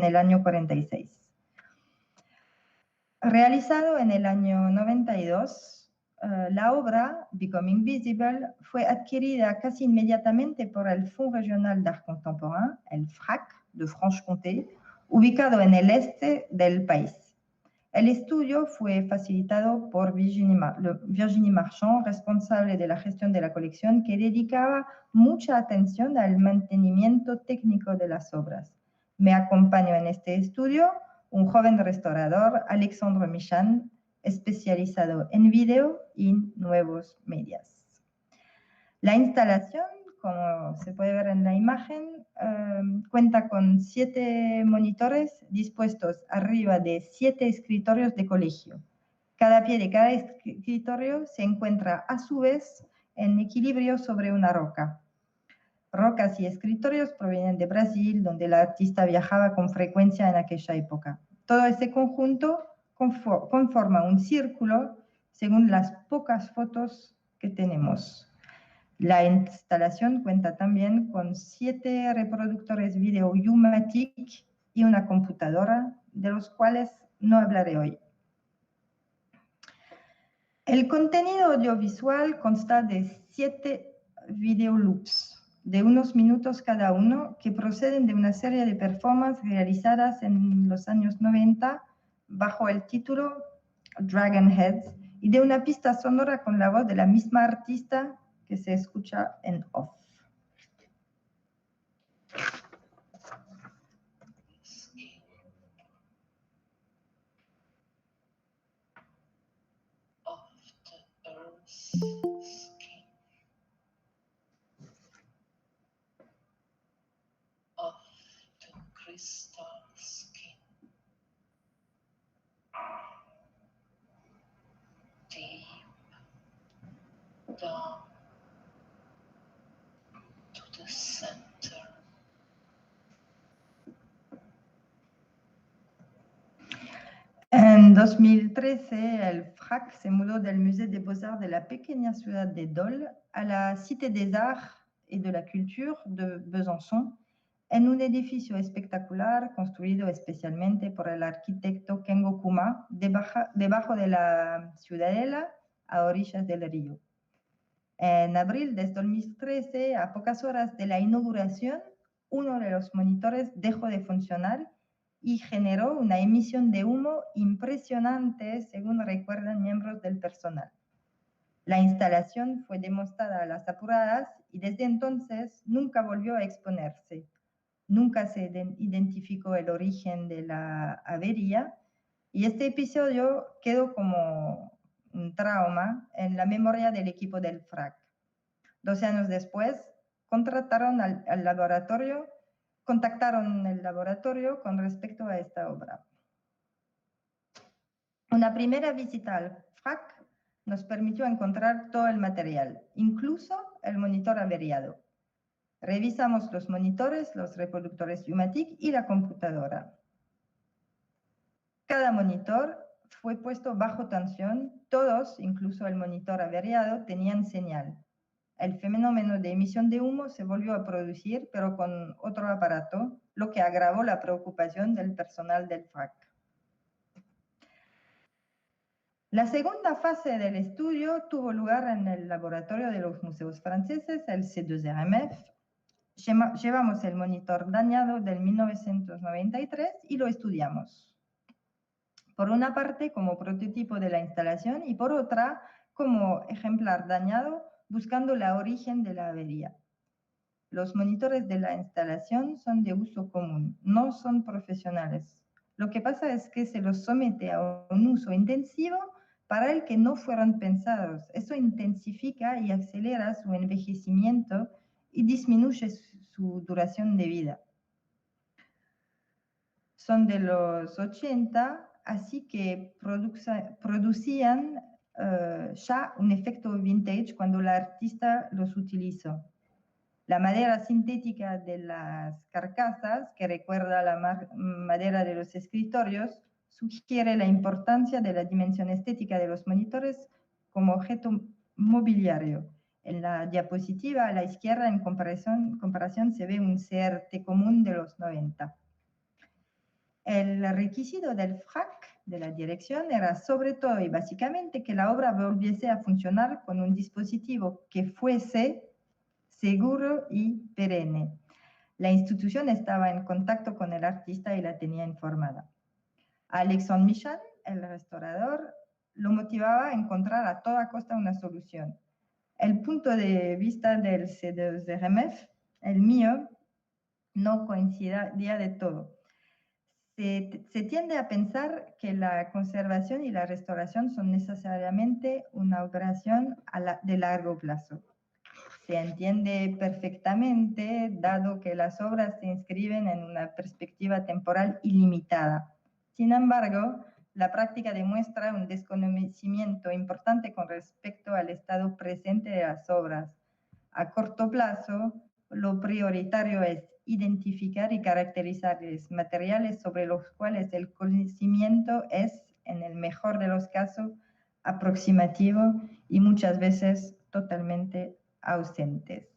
el año 46. Realizado en el año 92, la obra Becoming Visible fue adquirida casi inmediatamente por el Fonds Régional d'Art Contemporain, el FRAC, de Franche-Comté, ubicado en el este del país. El estudio fue facilitado por Virginie Marchand, responsable de la gestión de la colección, que dedicaba mucha atención al mantenimiento técnico de las obras. Me acompañó en este estudio un joven restaurador, Alexandre Michan, especializado en video y nuevos medios. La instalación, como se puede ver en la imagen, cuenta con 7 monitores dispuestos arriba de 7 escritorios de colegio. Cada pie de cada escritorio se encuentra a su vez en equilibrio sobre una roca. Rocas y escritorios provienen de Brasil, donde el artista viajaba con frecuencia en aquella época. Todo ese conjunto conforma un círculo según las pocas fotos que tenemos. La instalación cuenta también con 7 reproductores video U-matic y una computadora, de los cuales no hablaré hoy. El contenido audiovisual consta de 7 videoloops de unos minutos cada uno, que proceden de una serie de performances realizadas en los años 90 bajo el título Dragon Heads, y de una pista sonora con la voz de la misma artista que se escucha en off. Crystal skin, deep down to the center. En 2013, el FRAC se mudó del Musée des Beaux-Arts de la pequeña ciudad de Dole a la Cité des Arts et de la Culture de Besançon, en un edificio espectacular construido especialmente por el arquitecto Kengo Kuma, debajo de la ciudadela, a orillas del río. En abril de 2013, a pocas horas de la inauguración, uno de los monitores dejó de funcionar y generó una emisión de humo impresionante, según recuerdan miembros del personal. La instalación fue demostrada a las apuradas y desde entonces nunca volvió a exponerse. Nunca se identificó el origen de la avería y este episodio quedó como un trauma en la memoria del equipo del FRAC. 12 años después, contactaron el laboratorio con respecto a esta obra. Una primera visita al FRAC nos permitió encontrar todo el material, incluso el monitor averiado. Revisamos los monitores, los reproductores Umatic y la computadora. Cada monitor fue puesto bajo tensión, todos, incluso el monitor averiado, tenían señal. El fenómeno de emisión de humo se volvió a producir, pero con otro aparato, lo que agravó la preocupación del personal del FRAC. La segunda fase del estudio tuvo lugar en el laboratorio de los museos franceses, el C2RMF. Llevamos el monitor dañado del 1993 y lo estudiamos. Por una parte, como prototipo de la instalación y por otra, como ejemplar dañado, buscando la origen de la avería. Los monitores de la instalación son de uso común, no son profesionales. Lo que pasa es que se los somete a un uso intensivo para el que no fueron pensados. Eso intensifica y acelera su envejecimiento y disminuye su duración de vida. Son de los 80, así que producían ya un efecto vintage cuando el artista los utilizó. La madera sintética de las carcasas, que recuerda la madera de los escritorios, sugiere la importancia de la dimensión estética de los monitores como objeto mobiliario. En la diapositiva a la izquierda, en comparación se ve un CRT común de los 90. El requisito del FRAC, de la dirección, era sobre todo y básicamente que la obra volviese a funcionar con un dispositivo que fuese seguro y perenne. La institución estaba en contacto con el artista y la tenía informada. Alexandre Michan, el restaurador, lo motivaba a encontrar a toda costa una solución. El punto de vista del C2RMF, el mío, no coincidía de todo. Se tiende a pensar que la conservación y la restauración son necesariamente una operación de largo plazo. Se entiende perfectamente, dado que las obras se inscriben en una perspectiva temporal ilimitada. Sin embargo, la práctica demuestra un desconocimiento importante con respecto al estado presente de las obras. A corto plazo, lo prioritario es identificar y caracterizar los materiales sobre los cuales el conocimiento es, en el mejor de los casos, aproximativo y muchas veces totalmente ausentes.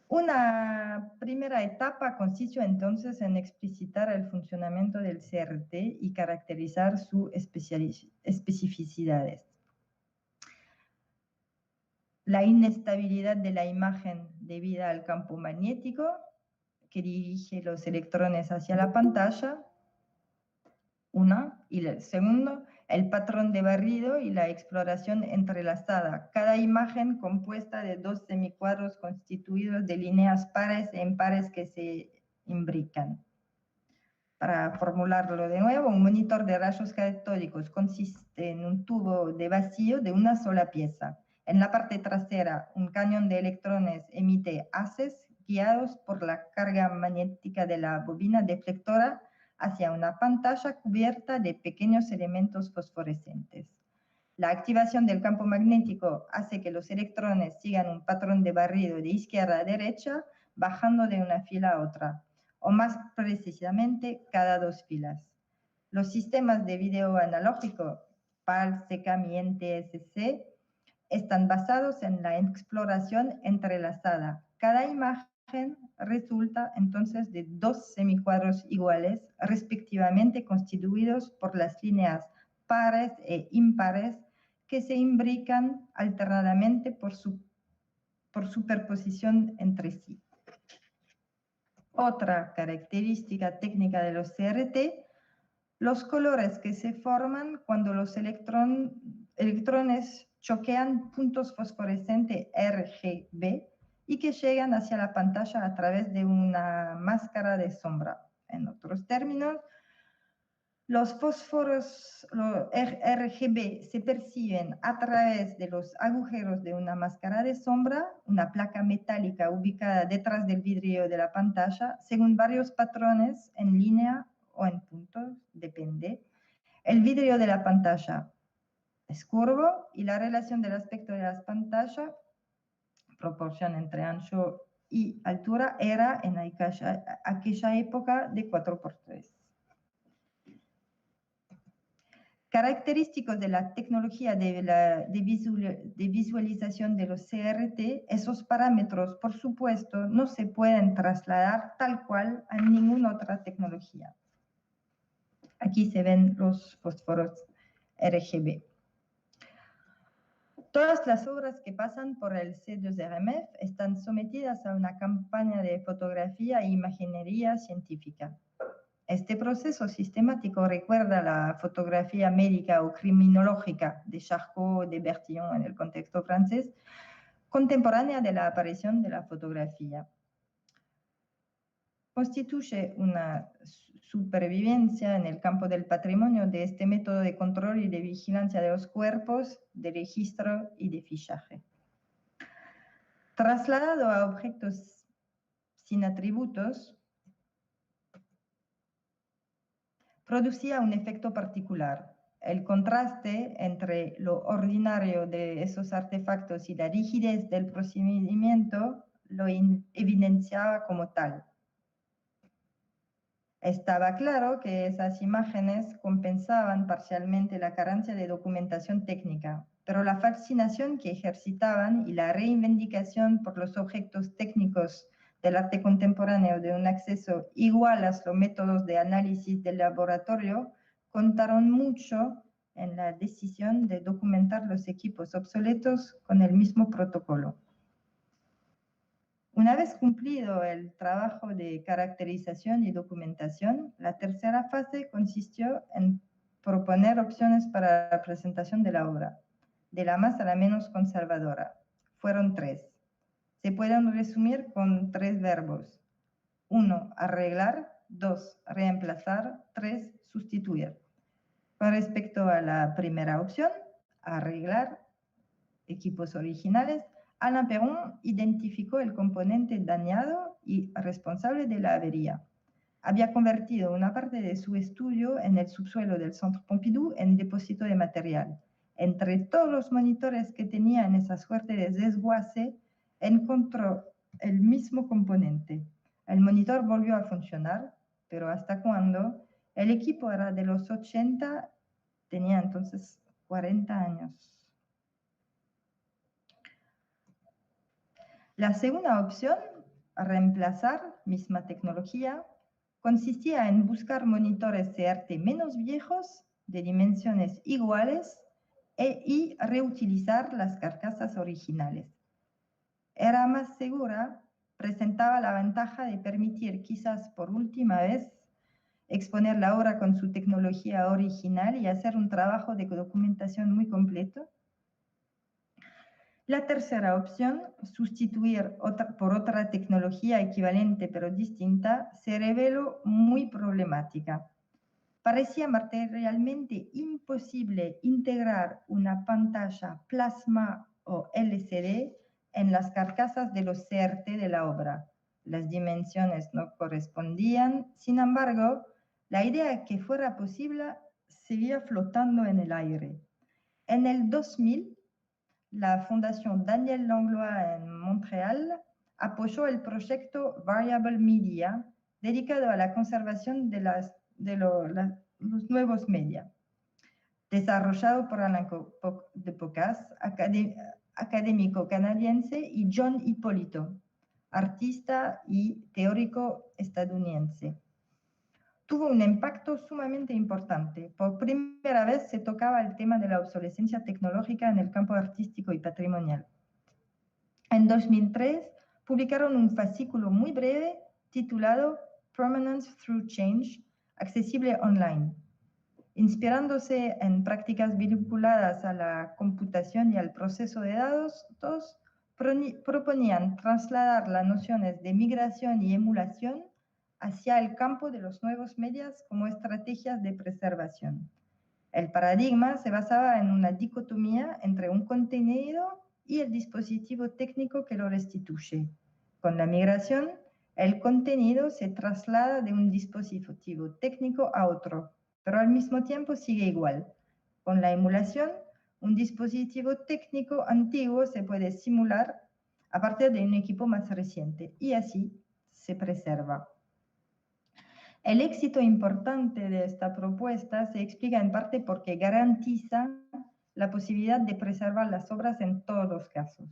Una primera etapa consistió entonces en explicitar el funcionamiento del CRT y caracterizar sus especificidades. La inestabilidad de la imagen debido al campo magnético que dirige los electrones hacia la pantalla. Y el segundo, el patrón de barrido y la exploración entrelazada. Cada imagen compuesta de dos semicuadros constituidos de líneas pares e impares que se imbrican. Para formularlo de nuevo, un monitor de rayos catódicos consiste en un tubo de vacío de una sola pieza. En la parte trasera, un cañón de electrones emite haces guiados por la carga magnética de la bobina deflectora hacia una pantalla cubierta de pequeños elementos fosforescentes. La activación del campo magnético hace que los electrones sigan un patrón de barrido de izquierda a derecha, bajando de una fila a otra, o más precisamente cada dos filas. Los sistemas de video analógico, PAL, SECAM y NTSC, están basados en la exploración entrelazada. Cada imagen resulta entonces de dos semicuadros iguales, respectivamente constituidos por las líneas pares e impares que se imbrican alternadamente por superposición entre sí. Otra característica técnica de los CRT, los colores que se forman cuando los electrones choquean puntos fosforescentes RGB y que llegan hacia la pantalla a través de una máscara de sombra. En otros términos, Los fósforos RGB se perciben a través de los agujeros de una máscara de sombra, una placa metálica ubicada detrás del vidrio de la pantalla, según varios patrones en línea o en puntos, depende. El vidrio de la pantalla es curvo y la relación del aspecto de la pantalla, proporción entre ancho y altura, era en aquella época de 4x3. Característicos de la tecnología de visualización de los CRT, esos parámetros, por supuesto, no se pueden trasladar tal cual a ninguna otra tecnología. Aquí se ven los fósforos RGB. Todas las obras que pasan por el C2RMF están sometidas a una campaña de fotografía e imaginería científica. Este proceso sistemático recuerda la fotografía médica o criminológica de Charcot o de Bertillon en el contexto francés, contemporánea de la aparición de la fotografía. Constituye una supervivencia en el campo del patrimonio de este método de control y de vigilancia de los cuerpos, de registro y de fichaje. Trasladado a objetos sin atributos, producía un efecto particular. El contraste entre lo ordinario de esos artefactos y la rigidez del procedimiento lo evidenciaba como tal. Estaba claro que esas imágenes compensaban parcialmente la carencia de documentación técnica, pero la fascinación que ejercitaban y la reivindicación por los objetos técnicos del arte contemporáneo de un acceso igual a los métodos de análisis del laboratorio contaron mucho en la decisión de documentar los equipos obsoletos con el mismo protocolo. Una vez cumplido el trabajo de caracterización y documentación, la tercera fase consistió en proponer opciones para la presentación de la obra, de la más a la menos conservadora. Fueron 3. Se pueden resumir con 3 verbos. 1, arreglar. 2, reemplazar. 3, sustituir. Con respecto a la primera opción, arreglar equipos originales, Alain Perron identificó el componente dañado y responsable de la avería. Había convertido una parte de su estudio en el subsuelo del Centre Pompidou en depósito de material. Entre todos los monitores que tenía en esa suerte de desguace, encontró el mismo componente. El monitor volvió a funcionar, pero ¿hasta cuándo? El equipo era de los 80, tenía entonces 40 años. La segunda opción, reemplazar, misma tecnología, consistía en buscar monitores CRT menos viejos, de dimensiones iguales, y reutilizar las carcasas originales. Era más segura, presentaba la ventaja de permitir quizás por última vez exponer la obra con su tecnología original y hacer un trabajo de documentación muy completo. La tercera opción, sustituir por otra tecnología equivalente pero distinta, se reveló muy problemática. Parecía materialmente imposible integrar una pantalla plasma o LCD en las carcasas de los CRT de la obra. Las dimensiones no correspondían, sin embargo, la idea de que fuera posible seguía flotando en el aire. En el 2000, la Fundación Daniel Langlois en Montreal apoyó el proyecto Variable Media, dedicado a la conservación de los nuevos media, desarrollado por Alain de Pocas, académico canadiense, y John Ippolito, artista y teórico estadounidense. Tuvo un impacto sumamente importante. Por primera vez se tocaba el tema de la obsolescencia tecnológica en el campo artístico y patrimonial. En 2003 publicaron un fascículo muy breve titulado Permanence Through Change, accesible online. Inspirándose en prácticas vinculadas a la computación y al proceso de datos, proponían trasladar las nociones de migración y emulación hacia el campo de los nuevos medios como estrategias de preservación. El paradigma se basaba en una dicotomía entre un contenido y el dispositivo técnico que lo restituye. Con la migración, el contenido se traslada de un dispositivo técnico a otro, pero al mismo tiempo sigue igual. Con la emulación, un dispositivo técnico antiguo se puede simular a partir de un equipo más reciente y así se preserva. El éxito importante de esta propuesta se explica en parte porque garantiza la posibilidad de preservar las obras en todos los casos.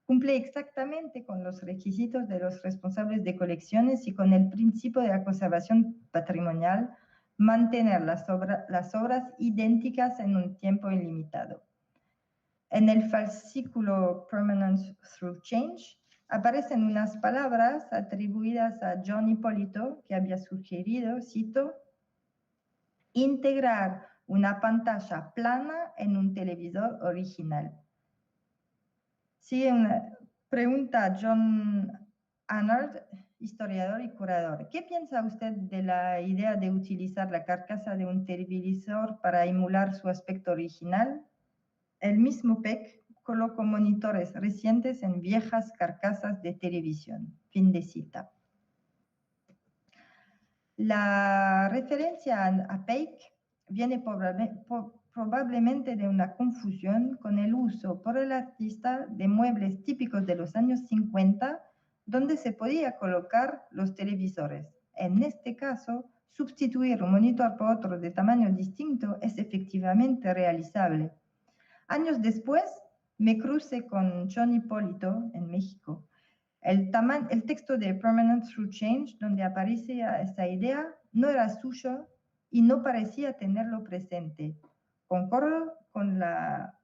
Cumple exactamente con los requisitos de los responsables de colecciones y con el principio de la conservación patrimonial, mantener las obras idénticas en un tiempo ilimitado. En el fascículo Permanence Through Change aparecen unas palabras atribuidas a John Hipólito que había sugerido, cito, integrar una pantalla plana en un televisor original. Sigue una pregunta a John Annard, historiador y curador. ¿Qué piensa usted de la idea de utilizar la carcasa de un televisor para emular su aspecto original? El mismo Peck colocó monitores recientes en viejas carcasas de televisión. Fin de cita. La referencia a Peck viene probablemente de una confusión con el uso por el artista de muebles típicos de los años 50, donde se podía colocar los televisores. En este caso, sustituir un monitor por otro de tamaño distinto es efectivamente realizable. Años después, me crucé con John Hipólito en México. El texto de Permanence Through Change, donde aparecía esta idea, no era suyo y no parecía tenerlo presente. Concordo con la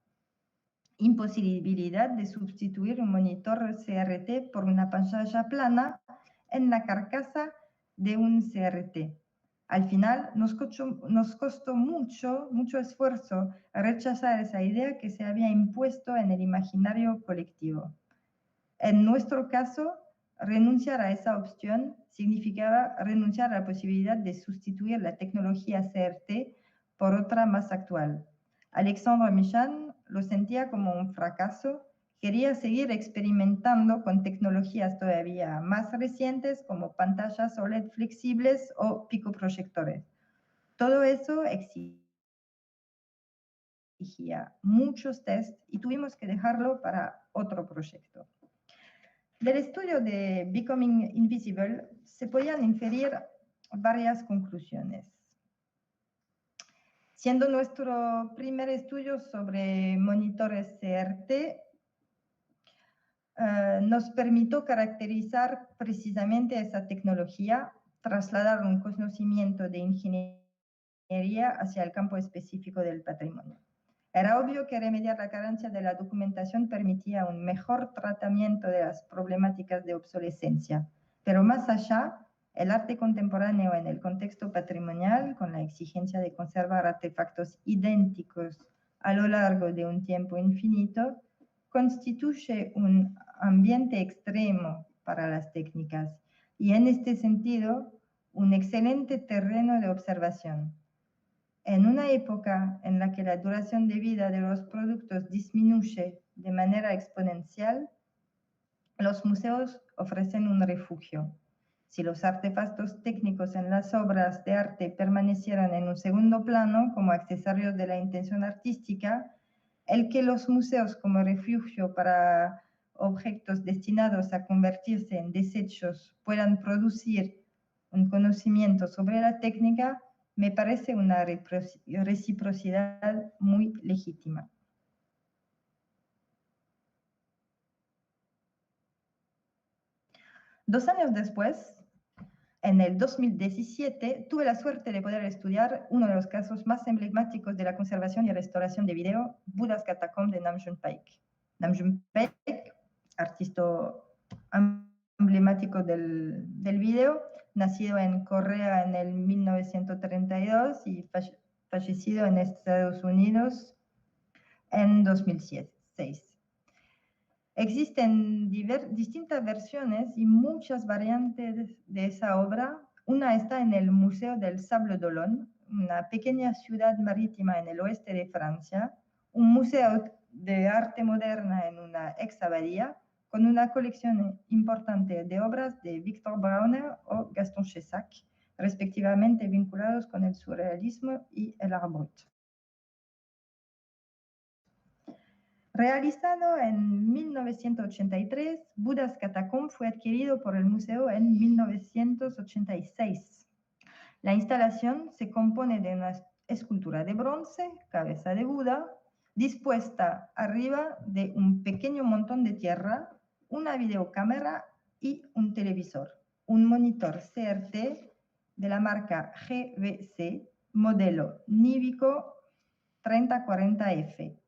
imposibilidad de sustituir un monitor CRT por una pantalla plana en la carcasa de un CRT. Al final nos costó mucho esfuerzo rechazar esa idea que se había impuesto en el imaginario colectivo. En nuestro caso, renunciar a esa opción significaba renunciar a la posibilidad de sustituir la tecnología CRT por otra más actual. Alexandre Michan lo sentía como un fracaso. Quería seguir experimentando con tecnologías todavía más recientes como pantallas OLED flexibles o picoproyectores. Todo eso exigía muchos tests y tuvimos que dejarlo para otro proyecto. Del estudio de Becoming Invisible se podían inferir varias conclusiones. Siendo nuestro primer estudio sobre monitores CRT, nos permitió caracterizar precisamente esa tecnología, trasladar un conocimiento de ingeniería hacia el campo específico del patrimonio. Era obvio que remediar la carencia de la documentación permitía un mejor tratamiento de las problemáticas de obsolescencia, pero más allá, el arte contemporáneo en el contexto patrimonial, con la exigencia de conservar artefactos idénticos a lo largo de un tiempo infinito, constituye un ambiente extremo para las técnicas y en este sentido un excelente terreno de observación. En una época en la que la duración de vida de los productos disminuye de manera exponencial, los museos ofrecen un refugio. Si los artefactos técnicos en las obras de arte permanecieran en un segundo plano como accesorios de la intención artística, el que los museos como refugio para objetos destinados a convertirse en desechos puedan producir un conocimiento sobre la técnica me parece una reciprocidad muy legítima. Dos años después, en el 2017, tuve la suerte de poder estudiar uno de los casos más emblemáticos de la conservación y restauración de video, Buddha's Catacomb de Nam June Paik. Nam June Paik, artista emblemático del video, nacido en Corea en el 1932 y fallecido en Estados Unidos en 2006. Existen distintas versiones y muchas variantes de esa obra. Una está en el Museo del Sable d'Olonne, una pequeña ciudad marítima en el oeste de Francia, un museo de arte moderna en una ex abadía, con una colección importante de obras de Victor Brauner o Gaston Chessac, respectivamente vinculados con el surrealismo y el art brut. Realizado en 1983, Buda's Catacomb fue adquirido por el museo en 1986. La instalación se compone de una escultura de bronce, cabeza de Buda, dispuesta arriba de un pequeño montón de tierra, una videocámara y un televisor, un monitor CRT de la marca GVC, modelo Nibico 3040F.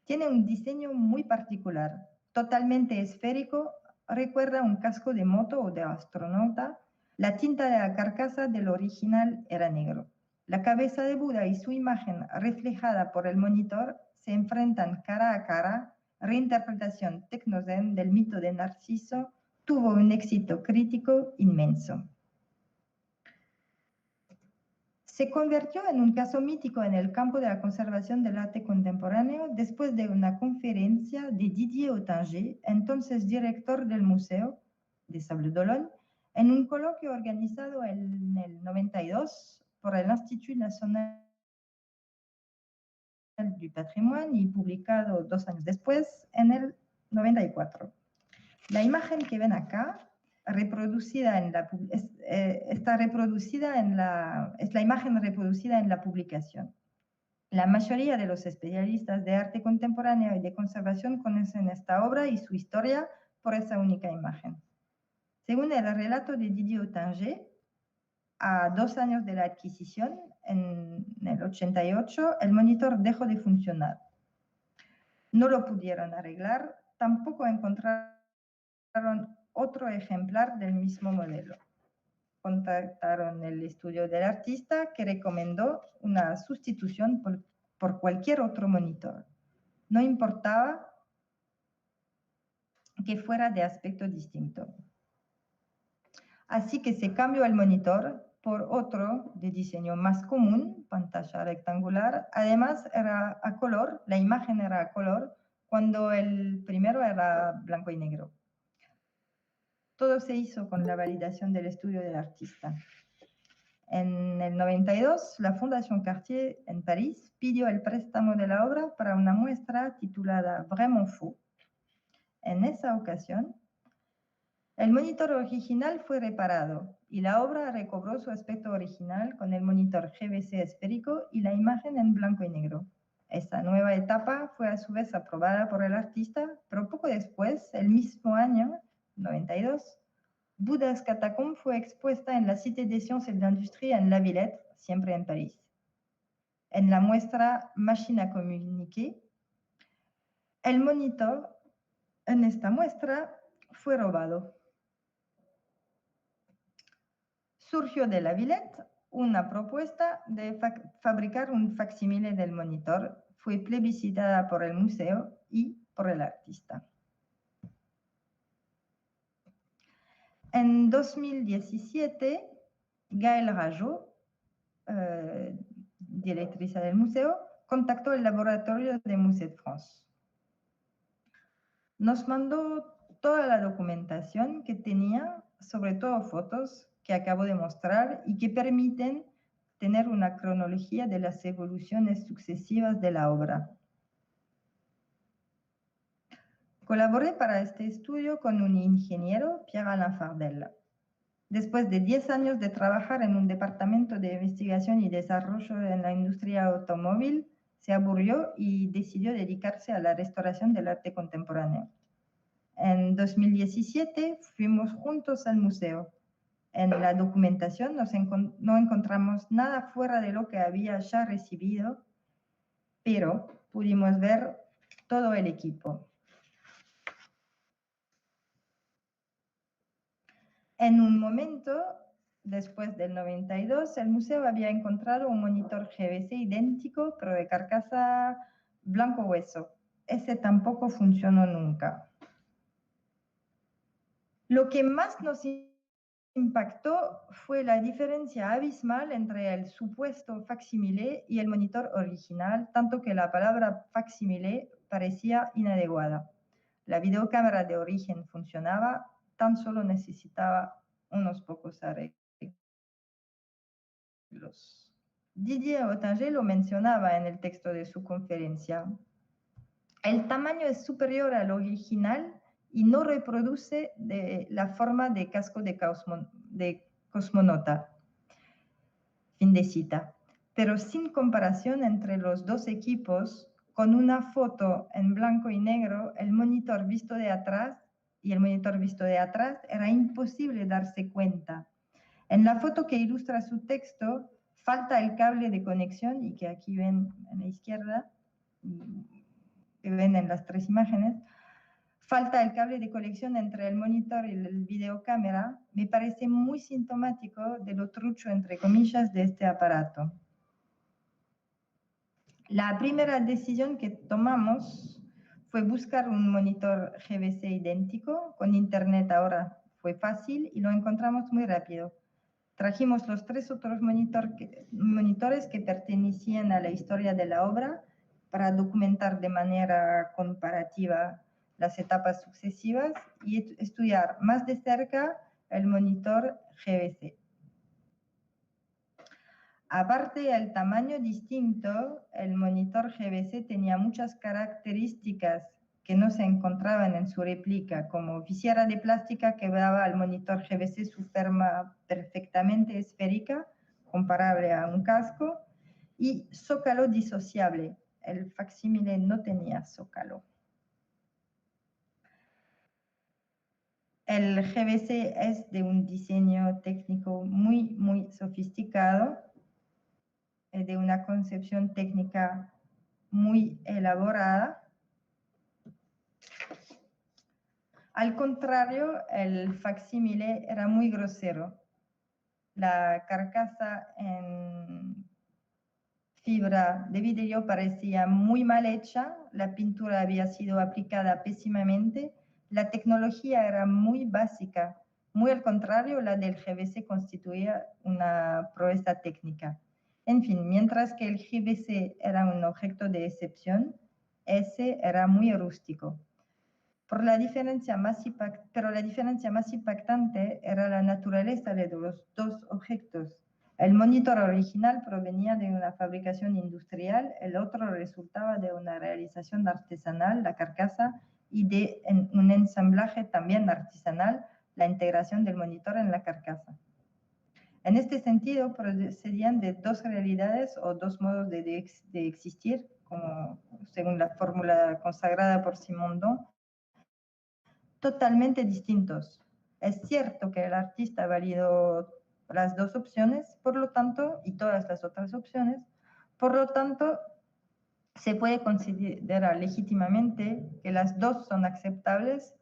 Tiene un diseño muy particular, totalmente esférico, recuerda un casco de moto o de astronauta. La tinta de la carcasa del original era negro. La cabeza de Buda y su imagen reflejada por el monitor se enfrentan cara a cara. Reinterpretación tecnozen del mito de Narciso tuvo un éxito crítico inmenso. Se convirtió en un caso mítico en el campo de la conservación del arte contemporáneo después de una conferencia de Didier Ottinger, entonces director del Museo de Sable d'Olonne, en un coloquio organizado en el 92 por el Institut National du Patrimoine y publicado 2 años después, en el 94. La imagen que ven acá reproducida en la, es la imagen reproducida en la publicación. La mayoría de los especialistas de arte contemporáneo y de conservación conocen esta obra y su historia por esa única imagen. Según el relato de Didier Ottinger, a 2 años de la adquisición, en el 88, el monitor dejó de funcionar. No lo pudieron arreglar, tampoco encontraron otro ejemplar del mismo modelo. Contactaron el estudio del artista que recomendó una sustitución por cualquier otro monitor. No importaba que fuera de aspecto distinto. Así que se cambió el monitor por otro de diseño más común, pantalla rectangular. Además era a color, la imagen era a color, cuando el primero era blanco y negro. Todo se hizo con la validación del estudio del artista. En el 92, la Fundación Cartier en París pidió el préstamo de la obra para una muestra titulada Vraiment Faux. En esa ocasión, el monitor original fue reparado y la obra recobró su aspecto original con el monitor GVC esférico y la imagen en blanco y negro. Esta nueva etapa fue a su vez aprobada por el artista, pero poco después, el mismo año, 92, Buda's Catacomb fue expuesta en la Cité des Sciences et de l'Industrie en La Villette, siempre en París. En la muestra Machine à communiquer, el monitor en esta muestra fue robado. Surgió de La Villette una propuesta de fabricar un facsímile del monitor. Fue plebiscitada por el museo y por el artista. En 2017, Gaëlle Rageot, directrice del museo, contactó el laboratorio de Musée de France. Nos mandó toda la documentación que tenía, sobre todo fotos que acabo de mostrar y que permiten tener una cronología de las evoluciones sucesivas de la obra. Colaboré para este estudio con un ingeniero, Pierre-Alain Fardel. Después de 10 años de trabajar en un departamento de investigación y desarrollo en la industria automóvil, se aburrió y decidió dedicarse a la restauración del arte contemporáneo. En 2017 fuimos juntos al museo. En la documentación no encontramos nada fuera de lo que había ya recibido, pero pudimos ver todo el equipo. En un momento, después del 92, el museo había encontrado un monitor GVC idéntico, pero de carcasa blanco hueso. Ese tampoco funcionó nunca. Lo que más nos impactó fue la diferencia abismal entre el supuesto facsímile y el monitor original, tanto que la palabra facsímile parecía inadecuada. La videocámara de origen funcionaba, tan solo necesitaba unos pocos arreglos. Didier Ottinger lo mencionaba en el texto de su conferencia. El tamaño es superior al original y no reproduce la forma de casco de cosmonauta. Fin de cita. Pero sin comparación entre los dos equipos, con una foto en blanco y negro, el monitor visto de atrás y el monitor visto de atrás, era imposible darse cuenta. En la foto que ilustra su texto, falta el cable de conexión, y que aquí ven en la izquierda, que ven en las tres imágenes, falta el cable de conexión entre el monitor y el videocámara. Me parece muy sintomático de lo trucho, entre comillas, de este aparato. La primera decisión que tomamos fue buscar un monitor GBC idéntico. Con internet ahora fue fácil y lo encontramos muy rápido. Trajimos los tres otros monitores que pertenecían a la historia de la obra para documentar de manera comparativa las etapas sucesivas y estudiar más de cerca el monitor GBC. Aparte del tamaño distinto, el monitor GBC tenía muchas características que no se encontraban en su réplica, como visera de plástica que daba al monitor GBC su forma perfectamente esférica, comparable a un casco, y zócalo disociable. El facsímile no tenía zócalo. El GBC es de un diseño técnico muy sofisticado, de una concepción técnica muy elaborada. Al contrario, el facsímile era muy grosero. La carcasa en fibra de vidrio parecía muy mal hecha, la pintura había sido aplicada pésimamente, la tecnología era muy básica. Muy al contrario, la del GBC constituía una proeza técnica. En fin, mientras que el GBC era un objeto de excepción, ese era muy rústico. Pero la diferencia más impactante era la naturaleza de los dos objetos. El monitor original provenía de una fabricación industrial, el otro resultaba de una realización artesanal, la carcasa, y de un ensamblaje también artesanal, la integración del monitor en la carcasa. En este sentido, procedían de dos realidades o dos modos de existir, como según la fórmula consagrada por Simondon, totalmente distintos. Es cierto que el artista validó las dos opciones, por lo tanto, y todas las otras opciones, por lo tanto, se puede considerar legítimamente que las dos son aceptables,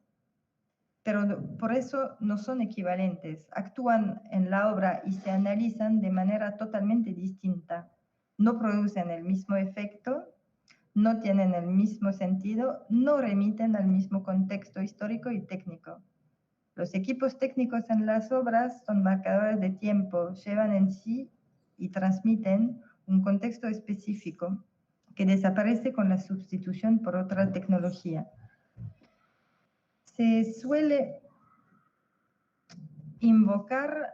pero por eso no son equivalentes. Actúan en la obra y se analizan de manera totalmente distinta. No producen el mismo efecto, no tienen el mismo sentido, no remiten al mismo contexto histórico y técnico. Los equipos técnicos en las obras son marcadores de tiempo, llevan en sí y transmiten un contexto específico que desaparece con la sustitución por otra tecnología. Se suele invocar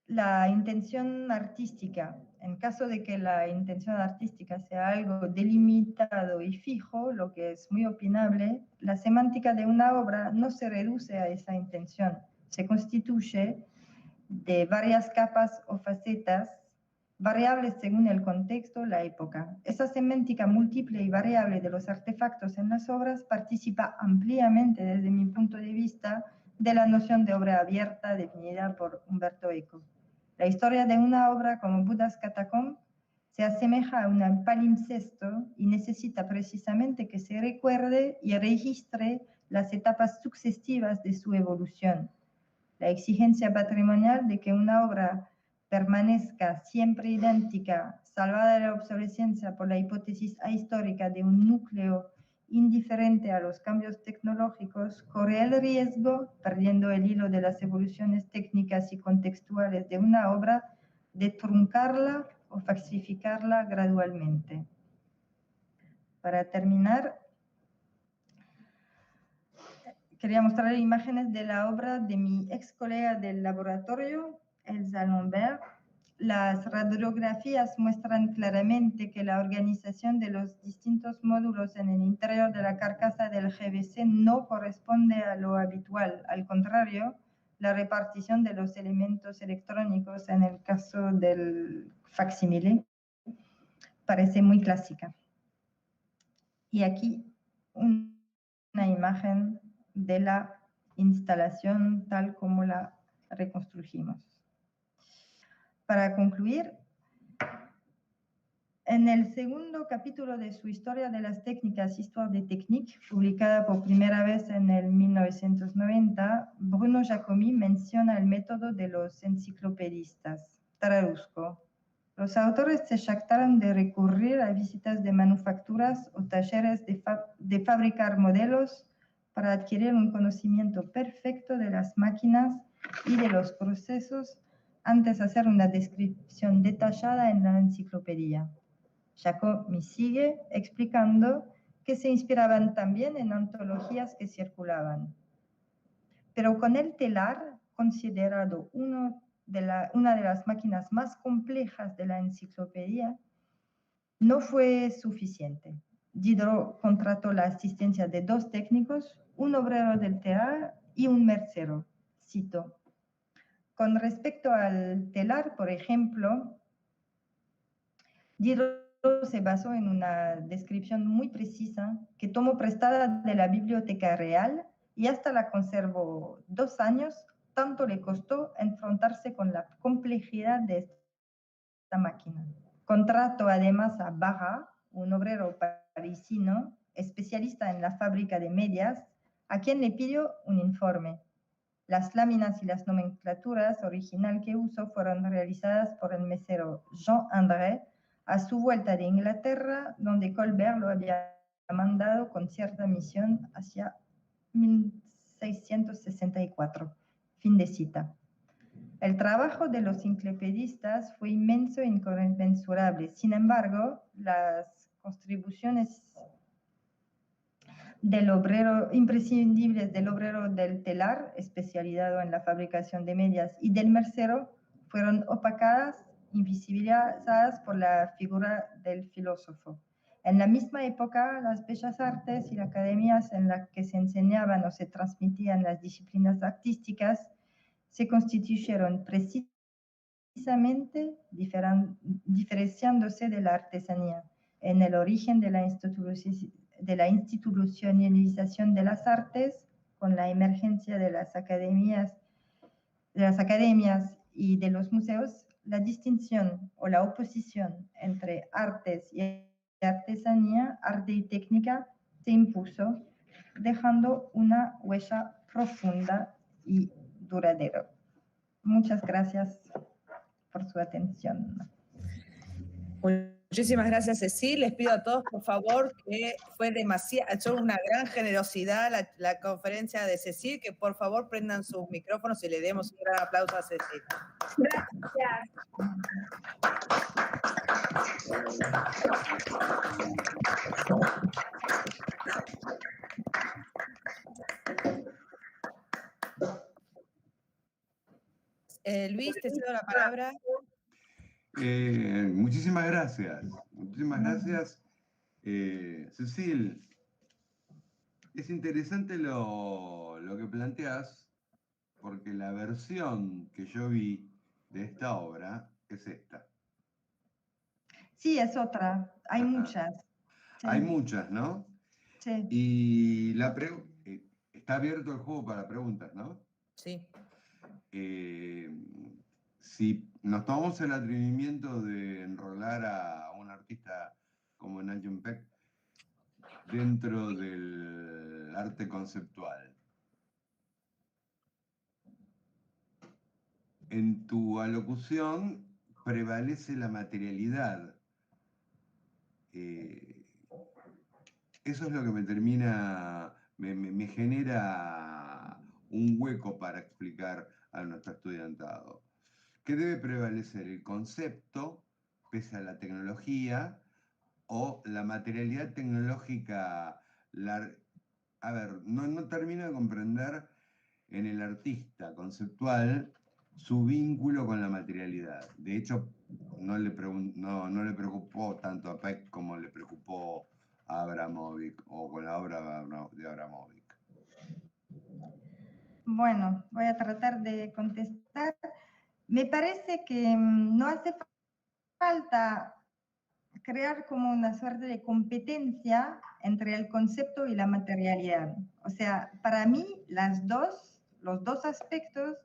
la intención artística. En caso de que la intención artística sea algo delimitado y fijo, lo que es muy opinable, la semántica de una obra no se reduce a esa intención, se constituye de varias capas o facetas, variables según el contexto, la época. Esa semántica múltiple y variable de los artefactos en las obras participa ampliamente, desde mi punto de vista, de la noción de obra abierta definida por Umberto Eco. La historia de una obra como Buddha's Catacomb se asemeja a un palimpsesto y necesita precisamente que se recuerde y registre las etapas sucesivas de su evolución. La exigencia patrimonial de que una obra permanezca siempre idéntica, salvada de la obsolescencia por la hipótesis ahistórica de un núcleo indiferente a los cambios tecnológicos, corre el riesgo, perdiendo el hilo de las evoluciones técnicas y contextuales de una obra, de truncarla o falsificarla gradualmente. Para terminar, quería mostrar imágenes de la obra de mi ex colega del laboratorio, Elsa Lambert. Las radiografías muestran claramente que la organización de los distintos módulos en el interior de la carcasa del GBC no corresponde a lo habitual. Al contrario, la repartición de los elementos electrónicos en el caso del facsímile parece muy clásica. Y aquí una imagen de la instalación tal como la reconstruimos. Para concluir, en el segundo capítulo de su Historia de las Técnicas, Histoire des Techniques, publicada por primera vez en el 1990, Bruno Giacomi menciona el método de los enciclopedistas. Traduzco. Los autores se jactaron de recurrir a visitas de manufacturas o talleres de fabricar modelos para adquirir un conocimiento perfecto de las máquinas y de los procesos antes de hacer una descripción detallada en la enciclopedia. Giacomi sigue explicando que se inspiraban también en antologías que circulaban. Pero con el telar, considerado una de las máquinas más complejas de la enciclopedia, no fue suficiente. Diderot contrató la asistencia de 2 técnicos, un obrero del telar y un mercero. Cito. Con respecto al telar, por ejemplo, Diderot se basó en una descripción muy precisa que tomó prestada de la Biblioteca Real y hasta la conservó 2 años, tanto le costó enfrentarse con la complejidad de esta máquina. Contrató además a Barra, un obrero parisino, especialista en la fábrica de medias, a quien le pidió un informe. Las láminas y las nomenclaturas original que usó fueron realizadas por el mesero Jean André a su vuelta de Inglaterra, donde Colbert lo había mandado con cierta misión hacia 1664. Fin de cita. El trabajo de los enciclopedistas fue inmenso e inconmensurable. Sin embargo, las contribuciones del obrero, imprescindibles del obrero del telar, especializado en la fabricación de medias, y del mercero, fueron opacadas, invisibilizadas por la figura del filósofo. En la misma época, las bellas artes y las academias en las que se enseñaban o se transmitían las disciplinas artísticas se constituyeron precisamente diferenciándose de la artesanía. En el origen de la institucionalización de las artes, con la emergencia de las academias y de los museos, la distinción o la oposición entre artes y artesanía, arte y técnica, se impuso, dejando una huella profunda y duradera. Muchas gracias por su atención. Muchísimas gracias, Cecil. Les pido a todos, por favor, que fue una gran generosidad la conferencia de Cecil, que por favor prendan sus micrófonos y le demos un gran aplauso a Cecil. Gracias. Luis, te cedo la palabra. Muchísimas gracias. Muchísimas gracias. Cecil, es interesante lo que planteas, porque la versión que yo vi de esta obra es esta. Sí, es otra. Hay muchas. Sí. Hay muchas, ¿no? Sí. Y está abierto el juego para preguntas, ¿no? Sí. Si nos tomamos el atrevimiento de enrolar a un artista como Nigel Peck dentro del arte conceptual, en tu alocución prevalece la materialidad. eso es lo que me termina, me genera un hueco para explicar a nuestro estudiantado. ¿Qué debe prevalecer? ¿El concepto, pese a la tecnología, o la materialidad tecnológica? A ver, no termino de comprender en el artista conceptual su vínculo con la materialidad. De hecho, no le preocupó tanto a Peck como le preocupó a Abramovic o con la obra de Abramovic. Bueno, voy a tratar de contestar. Me parece que no hace falta crear como una suerte de competencia entre el concepto y la materialidad. O sea, para mí los dos aspectos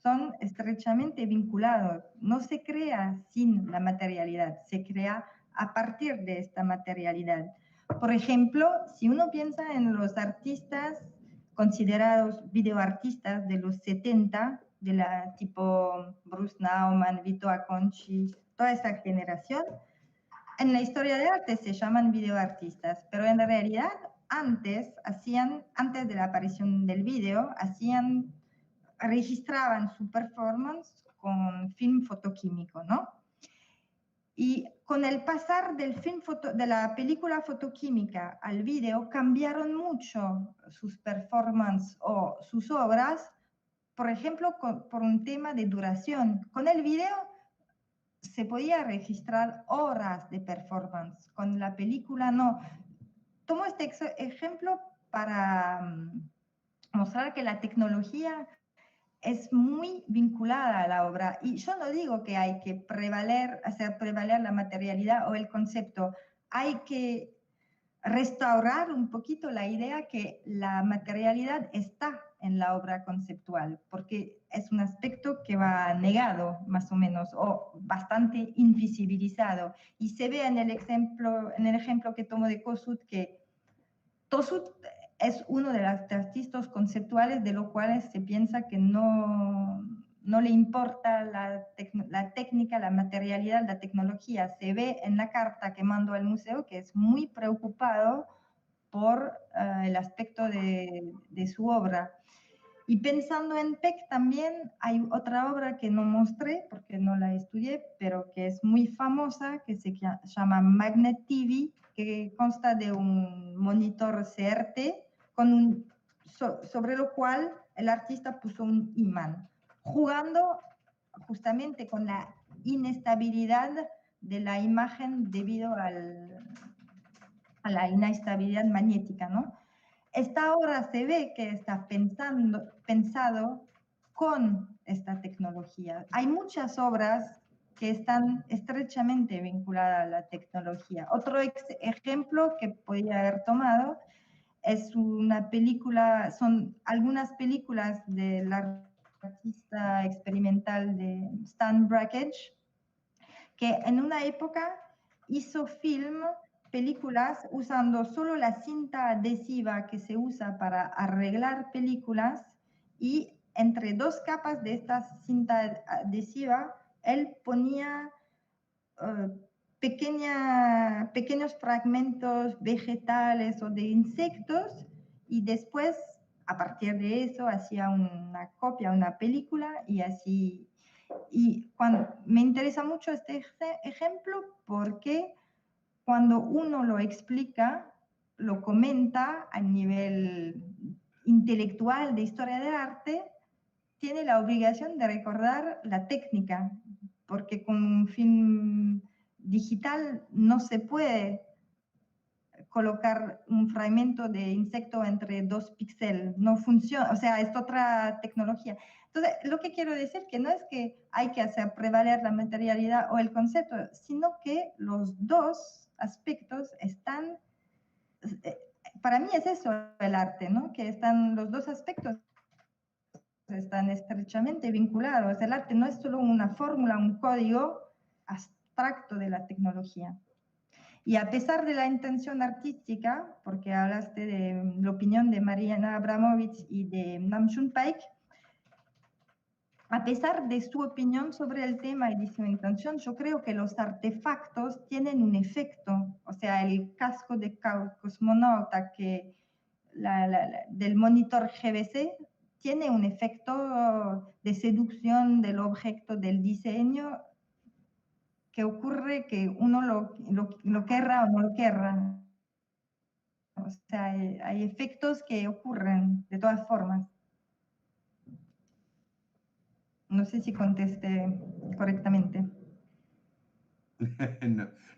son estrechamente vinculados. No se crea sin la materialidad, se crea a partir de esta materialidad. Por ejemplo, si uno piensa en los artistas considerados videoartistas de los 70, de la tipo Bruce Nauman, Vito Acconci, toda esa generación, en la historia de arte se llaman videoartistas, pero en realidad antes de la aparición del video, registraban su performance con film fotoquímico, ¿no? Y con el pasar de la película fotoquímica al video, cambiaron mucho sus performances o sus obras, por ejemplo, por un tema de duración. Con el video se podía registrar horas de performance, con la película no. Tomo este ejemplo para mostrar que la tecnología es muy vinculada a la obra. Y yo no digo que hay que hacer prevaler la materialidad o el concepto. Hay que restaurar un poquito la idea que la materialidad está en la obra conceptual, porque es un aspecto que va negado, más o menos, o bastante invisibilizado. Y se ve en el ejemplo que tomo de Kossuth, que Kossuth es uno de los artistas conceptuales de los cuales se piensa que no le importa la técnica, la materialidad, la tecnología. Se ve en la carta que mandó al museo que es muy preocupado por el aspecto de su obra. Y pensando en Peck también hay otra obra que no mostré porque no la estudié, pero que es muy famosa, que se llama Magnet TV, que consta de un monitor CRT sobre lo cual el artista puso un imán, jugando justamente con la inestabilidad de la imagen debido a la inestabilidad magnética, ¿no? Esta obra se ve que está pensado con esta tecnología. Hay muchas obras que están estrechamente vinculadas a la tecnología. Otro ejemplo que podría haber tomado es son algunas películas del artista experimental de Stan Brakhage, que en una época hizo películas usando solo la cinta adhesiva que se usa para arreglar películas, y entre dos capas de esta cinta adhesiva él ponía pequeños fragmentos vegetales o de insectos, y después a partir de eso hacía una copia, una película, y así. Y me interesa mucho este ejemplo porque cuando uno lo explica, lo comenta a nivel intelectual de historia del arte, tiene la obligación de recordar la técnica, porque con un film digital no se puede colocar un fragmento de insecto entre 2 píxeles, no funciona, o sea, es otra tecnología. Entonces, lo que quiero decir que no es que hay que hacer prevaler la materialidad o el concepto, sino que los dos aspectos están, para mí es eso el arte, ¿no? Que los dos aspectos están estrechamente vinculados. El arte no es solo una fórmula, un código abstracto de la tecnología. Y a pesar de la intención artística, porque hablaste de la opinión de Mariana Abramovic y de Nam June Paik, a pesar de su opinión sobre el tema y de su intención, yo creo que los artefactos tienen un efecto. O sea, el casco de cosmonauta del monitor GBC tiene un efecto de seducción del objeto del diseño que ocurre que uno lo querrá o no lo querrá. O sea, hay efectos que ocurren de todas formas. No sé si contesté correctamente.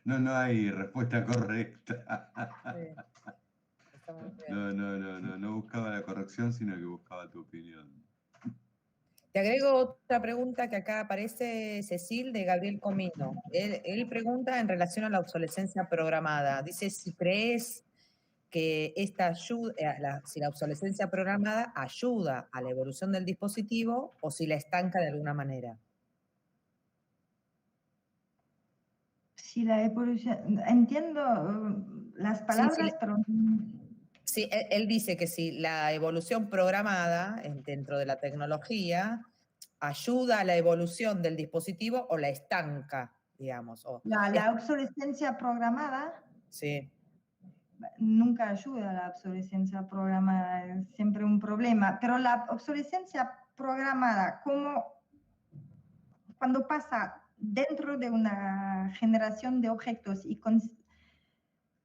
No hay respuesta correcta. Sí, está muy bien. No buscaba la corrección, sino que buscaba tu opinión. Te agrego otra pregunta que acá aparece, Cecil, de Gabriel Comino. Él pregunta en relación a la obsolescencia programada. Dice si crees que esta ayuda, si la obsolescencia programada ayuda a la evolución del dispositivo o si la estanca de alguna manera. Si la evolución, entiendo las palabras, Sí. pero Sí, él dice que si la evolución programada dentro de la tecnología ayuda a la evolución del dispositivo o la estanca, digamos. la obsolescencia programada Sí. nunca ayuda a la obsolescencia programada, es siempre un problema. Pero la obsolescencia programada, cuando pasa dentro de una generación de objetos y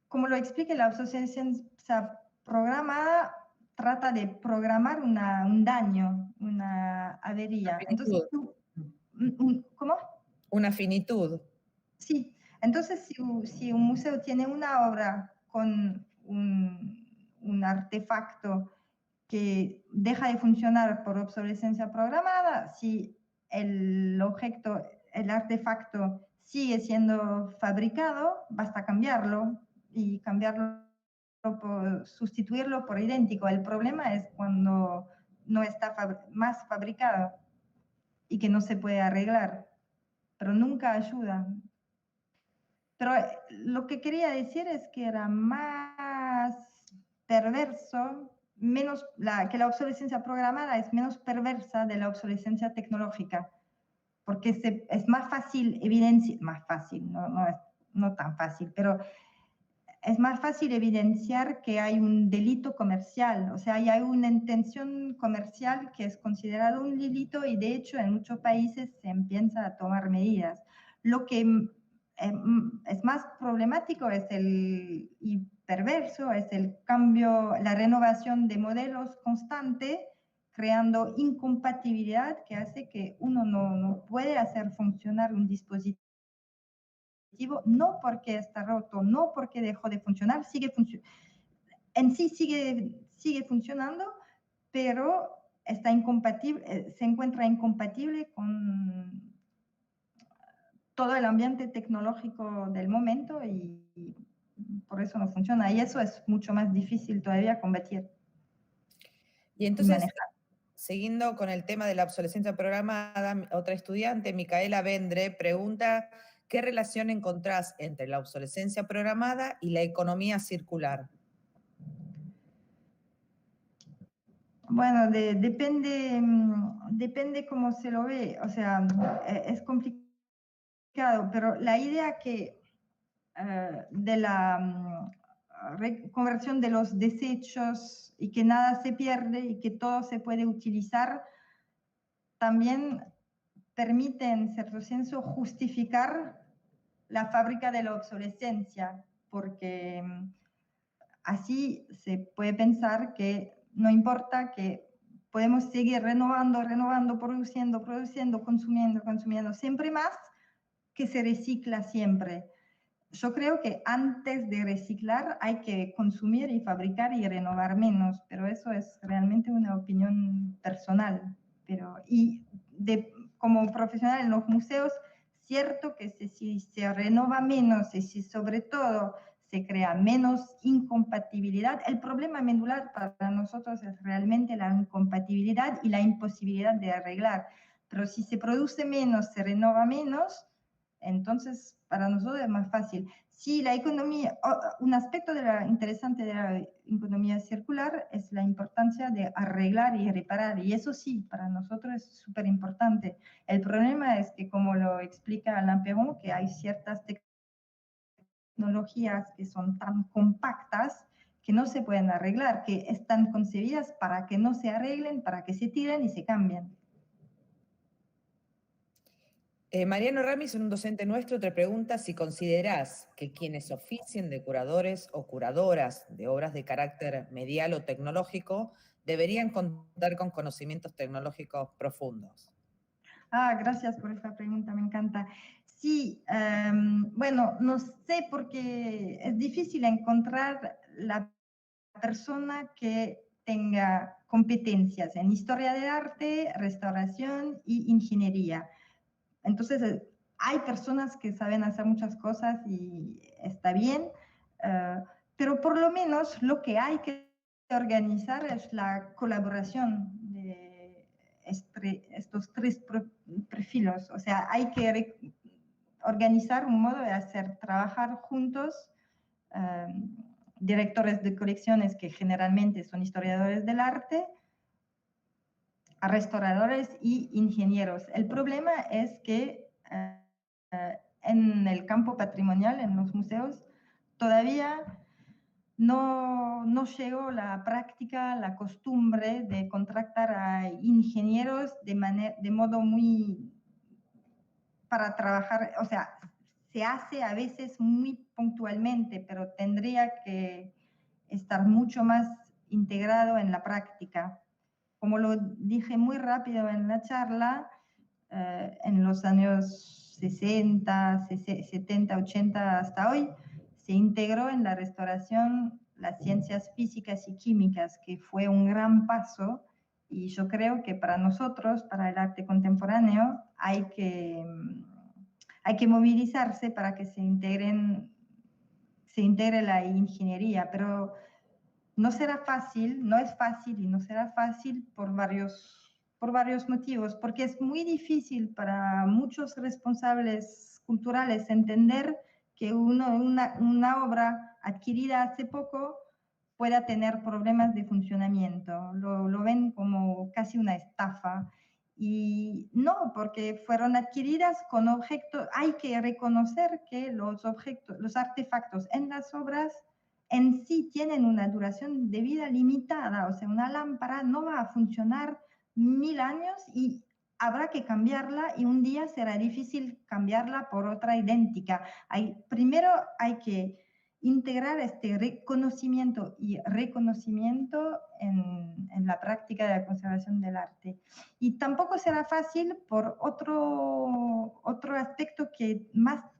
como lo explique la obsolescencia programada, trata de programar un daño, una avería. Entonces, ¿cómo? Una finitud. Sí, entonces si un museo tiene una obra con un artefacto que deja de funcionar por obsolescencia programada, si el objeto, el artefacto sigue siendo fabricado, basta cambiarlo y sustituirlo por idéntico. El problema es cuando no está más fabricado y que no se puede arreglar, pero nunca ayuda. Pero lo que quería decir es que era más perverso, que la obsolescencia programada es menos perversa de la obsolescencia tecnológica, porque es más fácil evidenciar, más fácil, no tan fácil, pero es más fácil evidenciar que hay un delito comercial, o sea, hay una intención comercial que es considerado un delito y de hecho en muchos países se empieza a tomar medidas. Lo que es más problemático y perverso es el cambio, la renovación de modelos constante, creando incompatibilidad que hace que uno no puede hacer funcionar un dispositivo, no porque está roto, no porque dejó de funcionar, en sí sigue funcionando, pero está incompatible, se encuentra incompatible con todo el ambiente tecnológico del momento y por eso no funciona. Y eso es mucho más difícil todavía combatir Y y entonces, manejar. siguiendo con el tema de la obsolescencia programada, otra estudiante, Micaela Vendre, pregunta ¿qué relación encontrás entre la obsolescencia programada y la economía circular? Bueno, depende cómo se lo ve, o sea, es complicado, pero la idea de la conversión de los desechos y que nada se pierde y que todo se puede utilizar, también permite en cierto senso justificar la fábrica de la obsolescencia, porque así se puede pensar que no importa, que podemos seguir renovando, produciendo, consumiendo siempre más, que se recicla siempre. Yo creo que antes de reciclar hay que consumir y fabricar y renovar menos, pero eso es realmente una opinión personal. Como profesional en los museos, cierto que si se renova menos y si sobre todo se crea menos incompatibilidad, el problema medular para nosotros es realmente la incompatibilidad y la imposibilidad de arreglar. Pero si se produce menos, se renova menos, Entonces, para nosotros es más fácil. Sí, la economía, un aspecto interesante de la economía circular es la importancia de arreglar y reparar, y eso sí, para nosotros es súper importante. El problema es que, como lo explica Alain Perron, que hay ciertas tecnologías que son tan compactas que no se pueden arreglar, que están concebidas para que no se arreglen, para que se tiren y se cambien. Mariano Ramis, un docente nuestro, te pregunta si considerás que quienes oficien de curadores o curadoras de obras de carácter medial o tecnológico deberían contar con conocimientos tecnológicos profundos. Gracias por esta pregunta, me encanta. Sí, bueno, no sé porque es difícil encontrar la persona que tenga competencias en historia del arte, restauración y ingeniería. Entonces, hay personas que saben hacer muchas cosas y está bien, pero por lo menos lo que hay que organizar es la colaboración de estos tres perfiles. O sea, hay que organizar un modo de hacer trabajar juntos directores de colecciones que generalmente son historiadores del arte, a restauradores y ingenieros. El problema es que en el campo patrimonial, en los museos, todavía no llegó la práctica, la costumbre de contratar a ingenieros de modo muy para trabajar, o sea, se hace a veces muy puntualmente, pero tendría que estar mucho más integrado en la práctica. Como lo dije muy rápido en la charla, en los años 60, 70, 80 hasta hoy, se integró en la restauración las ciencias físicas y químicas, que fue un gran paso, y yo creo que para nosotros, para el arte contemporáneo, hay que movilizarse para que se integre la ingeniería, pero no será fácil, no es fácil y no será fácil por varios motivos, porque es muy difícil para muchos responsables culturales entender que una obra adquirida hace poco pueda tener problemas de funcionamiento. Lo ven como casi una estafa. Y no, porque fueron adquiridas con objetos. Hay que reconocer que los artefactos en las obras en sí tienen una duración de vida limitada. O sea, una lámpara no va a funcionar 1000 años y habrá que cambiarla, y un día será difícil cambiarla por otra idéntica. Primero hay que integrar este reconocimiento en la práctica de la conservación del arte. Y tampoco será fácil por otro aspecto que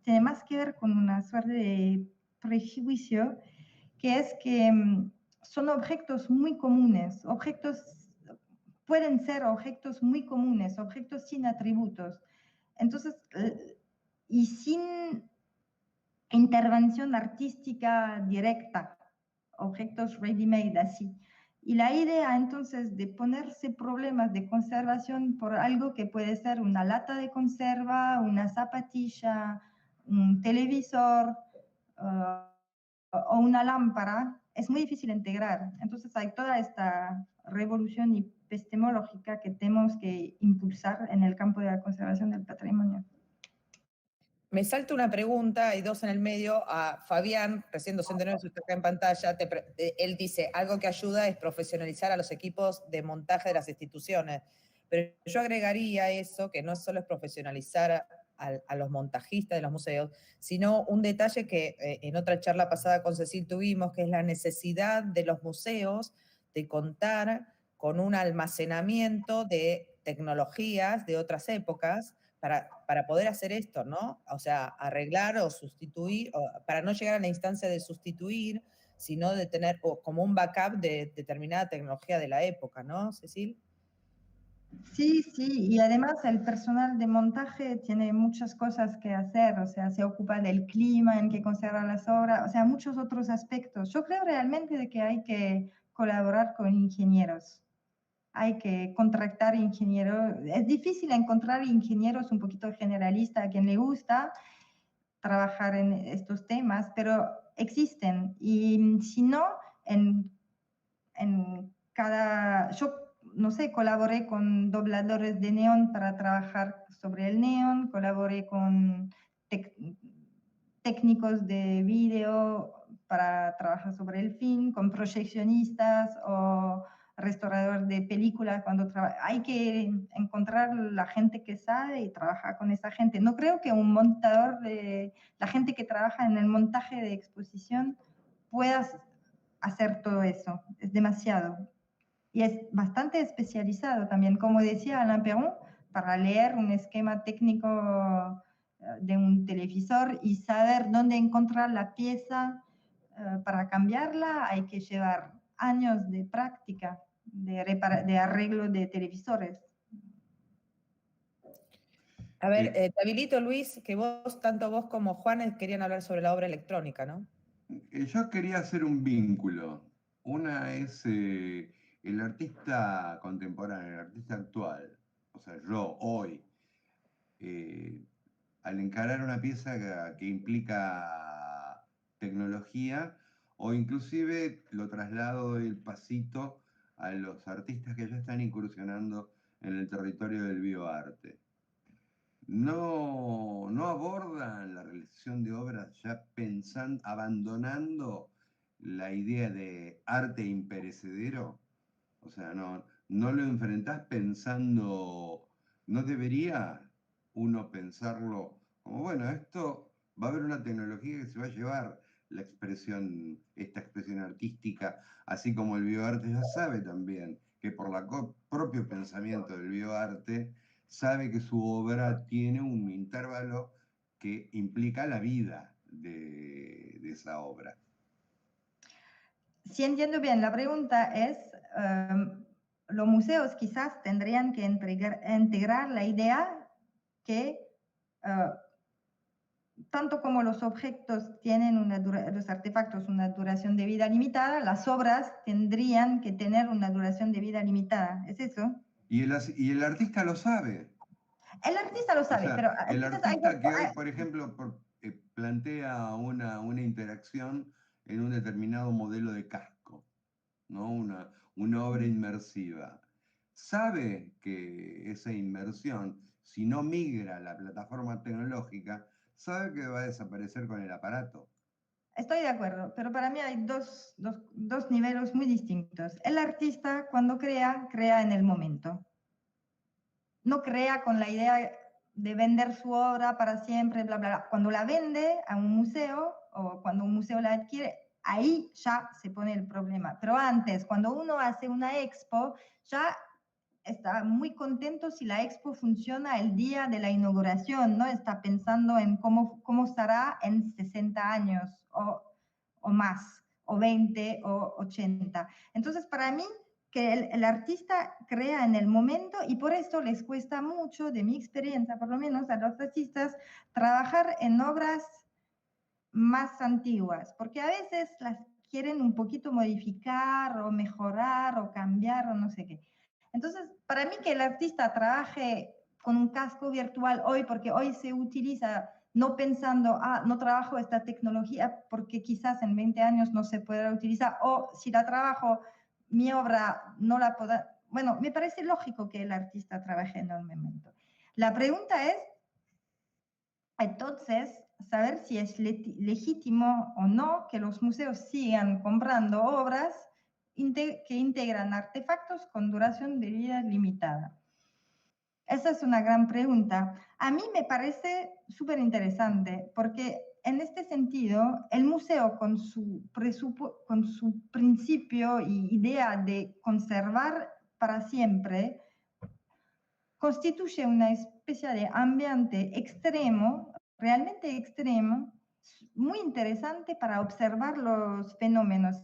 tiene más que ver con una suerte de prejuicio, que es que son objetos muy comunes, pueden ser objetos muy comunes, objetos sin atributos. Entonces, y sin intervención artística directa, objetos ready-made así. Y la idea entonces de ponerse problemas de conservación por algo que puede ser una lata de conserva, una zapatilla, un televisor o una lámpara, es muy difícil integrar. Entonces hay toda esta revolución epistemológica que tenemos que impulsar en el campo de la conservación del patrimonio. Me salta una pregunta, hay dos en el medio, a Fabián, recién docente nuestro, está acá en pantalla, él dice, algo que ayuda es profesionalizar a los equipos de montaje de las instituciones, pero yo agregaría eso, que no solo es profesionalizar a los montajistas de los museos, sino un detalle que en otra charla pasada con Cecil tuvimos, que es la necesidad de los museos de contar con un almacenamiento de tecnologías de otras épocas, para poder hacer esto, ¿no? O sea, arreglar o sustituir, para no llegar a la instancia de sustituir, sino de tener como un backup de determinada tecnología de la época, ¿no, Cecil? Sí, sí, y además el personal de montaje tiene muchas cosas que hacer, o sea, se ocupa del clima en que conserva las obras, o sea, muchos otros aspectos. Yo creo realmente de que hay que colaborar con ingenieros. hay que contratar ingenieros. Es difícil encontrar ingenieros un poquito generalistas a quien le gusta trabajar en estos temas, pero existen. Y si no, en cada... Yo, no sé, colaboré con dobladores de neón para trabajar sobre el neón, colaboré con técnicos de vídeo para trabajar sobre el film, con proyeccionistas o restaurador de películas. Hay que encontrar la gente que sabe y trabajar con esa gente. No creo que un montador, la gente que trabaja en el montaje de exposición pueda hacer todo eso. Es demasiado. Y es bastante especializado también, como decía Alain Perron, para leer un esquema técnico de un televisor y saber dónde encontrar la pieza para cambiarla, hay que llevar años de práctica de arreglo de televisores. A ver, te habilito, Luis, que tanto vos como Juan querían hablar sobre la obra electrónica, ¿no? Yo quería hacer un vínculo. Una es el artista contemporáneo, el artista actual. O sea, yo hoy, al encarar una pieza que implica tecnología, o inclusive lo traslado del pasito a los artistas que ya están incursionando en el territorio del bioarte. No abordan la realización de obras ya pensando, abandonando la idea de arte imperecedero. O sea, no lo enfrentás pensando, no debería uno pensarlo como, bueno, esto va a haber una tecnología que se va a llevar esta expresión artística, así como el bioarte ya sabe también que por el propio pensamiento del bioarte, sabe que su obra tiene un intervalo que implica la vida de esa obra. Si entiendo bien, la pregunta es, los museos quizás tendrían que integrar la idea que tanto como los objetos tienen los artefactos una duración de vida limitada, las obras tendrían que tener una duración de vida limitada. ¿Es eso? Y el artista lo sabe. El artista lo sabe, o sea, pero... el artista que hoy, por ejemplo, plantea una interacción en un determinado modelo de casco, ¿no? Una obra inmersiva. Sabe que esa inmersión, si no migra a la plataforma tecnológica, sabe que va a desaparecer con el aparato. Estoy de acuerdo, pero para mí hay dos niveles muy distintos. El artista, cuando crea en el momento. No crea con la idea de vender su obra para siempre, bla, bla, bla. Cuando la vende a un museo o cuando un museo la adquiere, ahí ya se pone el problema. Pero antes, cuando uno hace una expo, ya está muy contento si la expo funciona el día de la inauguración, ¿no? Está pensando en cómo estará en 60 años o más, o 20 o 80. Entonces, para mí, que el artista crea en el momento y por esto les cuesta mucho, de mi experiencia, por lo menos a los artistas, trabajar en obras más antiguas, porque a veces las quieren un poquito modificar o mejorar o cambiar o no sé qué. Entonces, para mí que el artista trabaje con un casco virtual hoy, porque hoy se utiliza no pensando, no trabajo esta tecnología porque quizás en 20 años no se podrá utilizar, o si la trabajo, mi obra no la podrá... Bueno, me parece lógico que el artista trabaje en el momento. La pregunta es, entonces, saber si es legítimo o no que los museos sigan comprando obras que integran artefactos con duración de vida limitada. Esa es una gran pregunta. A mí me parece súper interesante porque en este sentido, el museo con su principio y idea de conservar para siempre, constituye una especie de ambiente extremo, realmente extremo, muy interesante para observar los fenómenos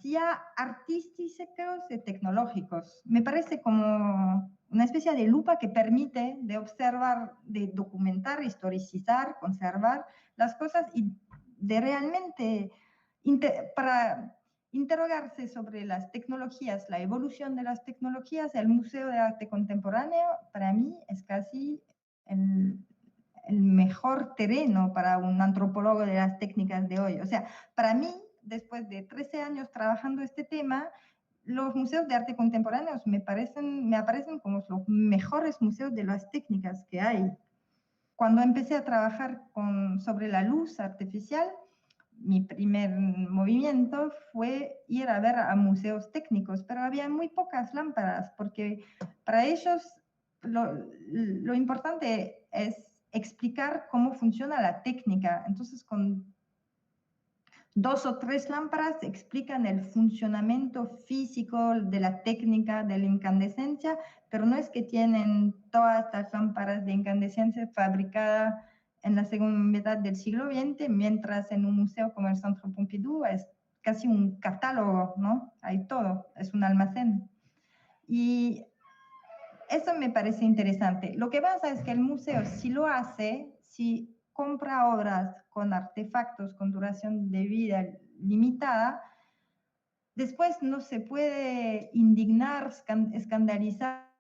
ya artísticos y tecnológicos. Me parece como una especie de lupa que permite de observar, de documentar, historicizar, conservar las cosas y de realmente para interrogarse sobre las tecnologías, la evolución de las tecnologías, el Museo de Arte Contemporáneo para mí es casi el mejor terreno para un antropólogo de las técnicas de hoy. O sea, para mí, después de 13 años trabajando este tema, los museos de arte contemporáneos me aparecen como los mejores museos de las técnicas que hay. Cuando empecé a trabajar sobre la luz artificial, mi primer movimiento fue ir a ver a museos técnicos, pero había muy pocas lámparas, porque para ellos lo importante es explicar cómo funciona la técnica. Entonces, con 2 o 3 lámparas explican el funcionamiento físico de la técnica de la incandescencia, pero no es que tienen todas las lámparas de incandescencia fabricadas en la segunda mitad del siglo XX, mientras en un museo como el Centre Pompidou es casi un catálogo, ¿no? Hay todo, es un almacén. Y eso me parece interesante. Lo que pasa es que el museo, si lo hace, si compra obras con artefactos con duración de vida limitada, después no se puede indignar, escandalizar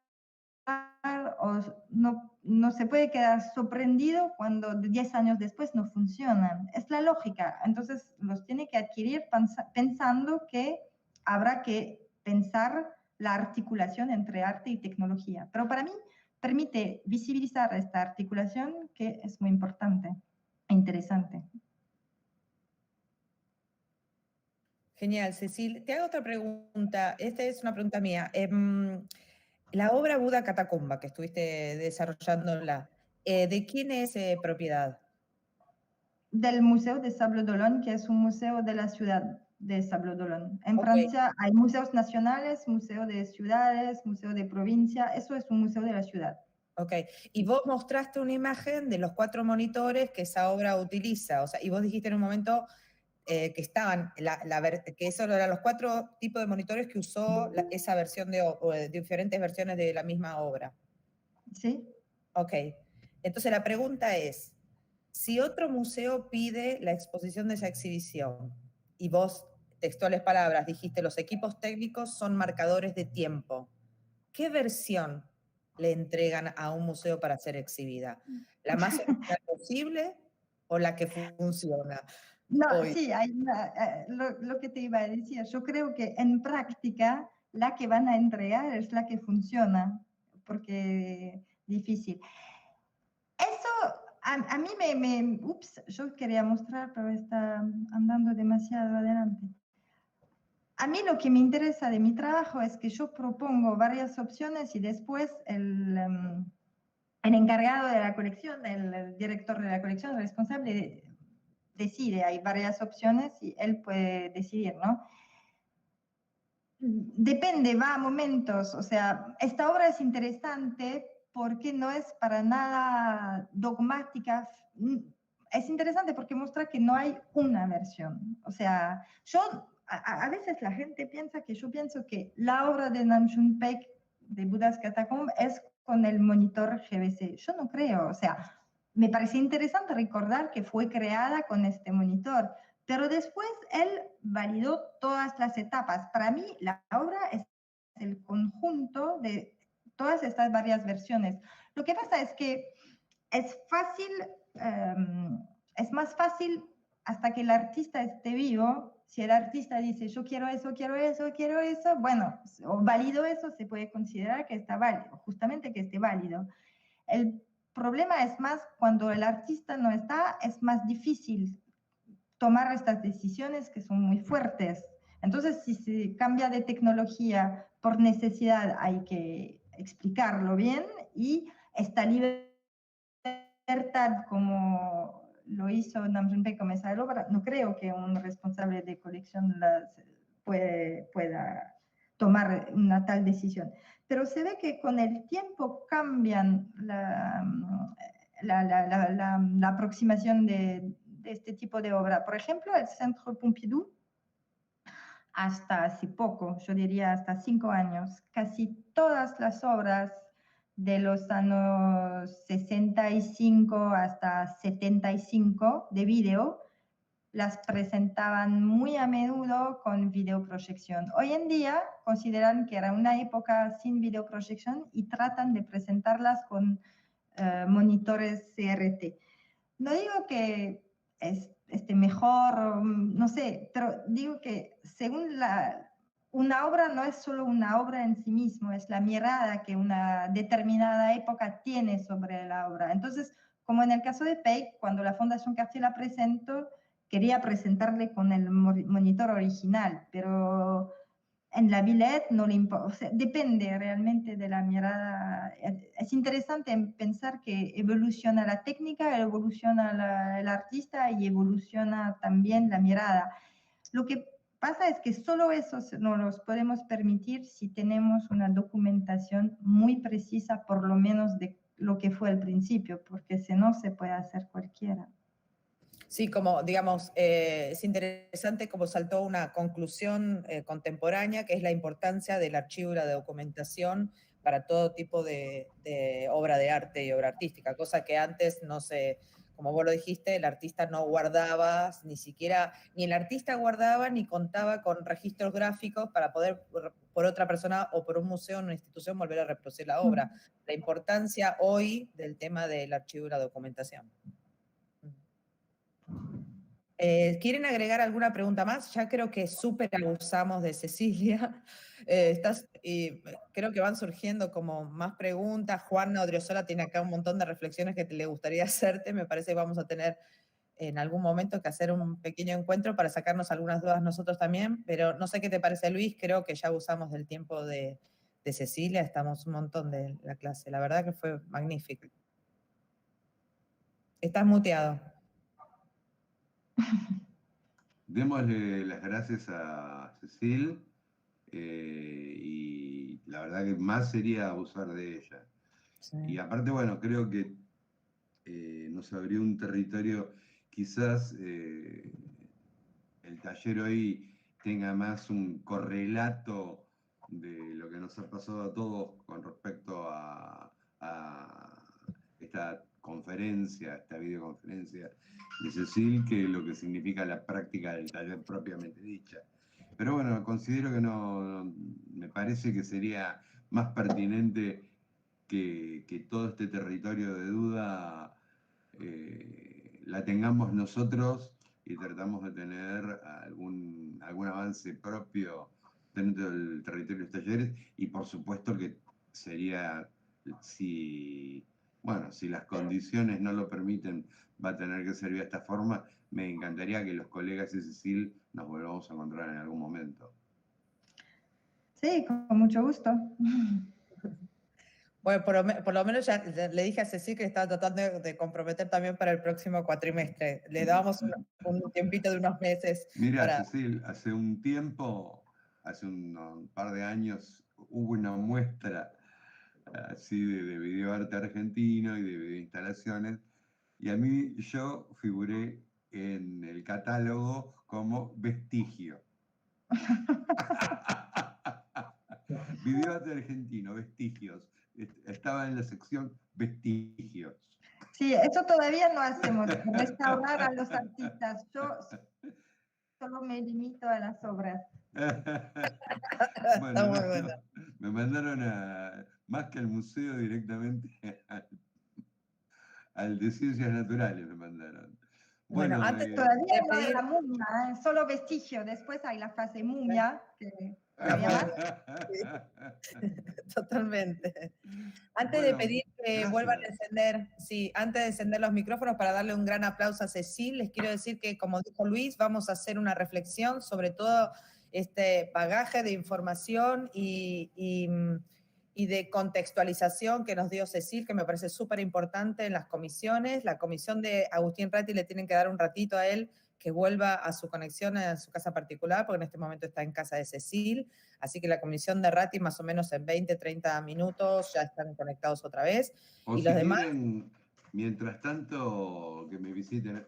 o no se puede quedar sorprendido cuando 10 años después no funcionan. Es la lógica. Entonces los tiene que adquirir pensando que habrá que pensar la articulación entre arte y tecnología. Pero para mí permite visibilizar esta articulación que es muy importante e interesante. Genial, Cecil. Te hago otra pregunta. Esta es una pregunta mía. La obra Buda Catacumba, que estuviste desarrollándola, ¿de quién es propiedad? Del Museo de Sable d'Olonne, que es un museo de la ciudad de Sable d'Olonne. En Ok. Francia hay museos nacionales, museo de ciudades, museo de provincia, eso es un museo de la ciudad. Ok, y vos mostraste una imagen de los 4 monitores que esa obra utiliza, o sea, y vos dijiste en un momento que estaban, que esos eran los 4 tipos de monitores que usó esa versión o diferentes versiones de la misma obra. ¿Sí? Ok, entonces la pregunta es, si otro museo pide la exposición de esa exhibición, y vos, textuales palabras, dijiste, los equipos técnicos son marcadores de tiempo, ¿qué versión le entregan a un museo para ser exhibida? ¿La más original posible o la que funciona? No, Hoy. sí, hay lo que te iba a decir. Yo creo que en práctica la que van a entregar es la que funciona, porque difícil. Eso a mí ups, yo quería mostrar, pero está andando demasiado adelante. A mí lo que me interesa de mi trabajo es que yo propongo varias opciones y después el encargado de la colección, el director de la colección, el responsable, decide. Hay varias opciones y él puede decidir, ¿no? Depende, va a momentos. O sea, esta obra es interesante porque no es para nada dogmática. Es interesante porque muestra que no hay una versión. O sea, a veces la gente piensa que yo pienso que la obra de Nam June Paik de Buda's Catacomb es con el monitor GBC. Yo no creo. O sea, me parece interesante recordar que fue creada con este monitor, pero después él validó todas las etapas. Para mí, la obra es el conjunto de todas estas varias versiones. Lo que pasa es que es fácil, es más fácil hasta que el artista esté vivo. Si el artista dice, yo quiero eso, quiero eso, quiero eso, bueno, o válido eso, se puede considerar que está válido, justamente que esté válido. El problema es más cuando el artista no está, es más difícil tomar estas decisiones que son muy fuertes. Entonces, si se cambia de tecnología por necesidad, hay que explicarlo bien y esta libertad, como lo hizo Nam June Paik con esa obra, no creo que un responsable de colección pueda tomar una tal decisión. Pero se ve que con el tiempo cambian la aproximación de este tipo de obra. Por ejemplo, el Centre Pompidou, hasta hace poco, yo diría hasta 5 años, casi todas las obras de los años 65 hasta 75 de vídeo las presentaban muy a menudo con videoproyección. Hoy en día consideran que era una época sin videoproyección y tratan de presentarlas con monitores CRT. No digo que esté mejor, no sé, pero digo que según una obra no es solo una obra en sí mismo, es la mirada que una determinada época tiene sobre la obra. Entonces, como en el caso de Peik, cuando la Fundación Cartier la presentó, quería presentarle con el monitor original, pero en la Villette no le importa, o sea, depende realmente de la mirada. Es interesante pensar que evoluciona la técnica, evoluciona el artista y evoluciona también la mirada. Lo que pasa es que solo eso nos los podemos permitir si tenemos una documentación muy precisa, por lo menos de lo que fue al principio, porque si no se puede hacer cualquiera. Sí, como digamos, es interesante como saltó una conclusión contemporánea, que es la importancia del archivo y la documentación para todo tipo de obra de arte y obra artística, cosa que antes no se, como vos lo dijiste, el artista no guardaba, ni siquiera, ni el artista guardaba ni contaba con registros gráficos para poder, por otra persona o por un museo o una institución, volver a reproducir la obra. La importancia hoy del tema del archivo y la documentación. ¿Quieren agregar alguna pregunta más? Ya creo que súper abusamos de Cecilia. Creo que van surgiendo como más preguntas. Juana Odriozola tiene acá un montón de reflexiones que le gustaría hacerte. Me parece que vamos a tener en algún momento que hacer un pequeño encuentro para sacarnos algunas dudas nosotros también. Pero no sé qué te parece, Luis. Creo que ya abusamos del tiempo de Cecilia. Estamos un montón de la clase. La verdad que fue magnífico. Estás muteado. Démosle las gracias a Cecil y la verdad que más sería abusar de ella. Sí. Y aparte, bueno, creo que nos abrió un territorio, quizás el taller hoy tenga más un correlato de lo que nos ha pasado a todos con respecto a esta conferencia, esta videoconferencia de Cecil, que lo que significa la práctica del taller propiamente dicha. Pero bueno, considero que no, me parece que sería más pertinente que todo este territorio de duda la tengamos nosotros y tratamos de tener algún avance propio dentro del territorio de los talleres, y por supuesto que sería, si las condiciones no lo permiten, va a tener que ser de esta forma. Me encantaría que los colegas de Cecil nos volvamos a encontrar en algún momento. Sí, con mucho gusto. Bueno, por lo menos ya le dije a Ceci que estaba tratando de comprometer también para el próximo cuatrimestre. Le damos un tiempito de unos meses. Mira, Cecil, hace un tiempo, hace un par de años, hubo una muestra así de videoarte argentino y de videoinstalaciones, y a mí yo figuré en el catálogo como vestigio. Videoarte argentino, vestigios. Estaba en la sección vestigios. Sí, eso todavía no hacemos, restaurar a los artistas. Yo solo me limito a las obras. Bueno, muy bueno. Me mandaron más que al museo, directamente al de Ciencias Naturales me mandaron. Bueno, antes todavía no hay la momia, solo vestigio. Después hay la fase momia, que había más. Totalmente. Antes de pedir que vuelvan a encender, antes de encender los micrófonos para darle un gran aplauso a Cecil, les quiero decir que, como dijo Luis, vamos a hacer una reflexión sobre todo este bagaje de información y de contextualización que nos dio Cecil, que me parece súper importante en las comisiones. La comisión de Agustín Ratti le tienen que dar un ratito a él que vuelva a su conexión a su casa particular, porque en este momento está en casa de Cecil. Así que la comisión de Ratti más o menos en 20, 30 minutos ya están conectados otra vez. O y si los demás, quieren, mientras tanto, que me visiten.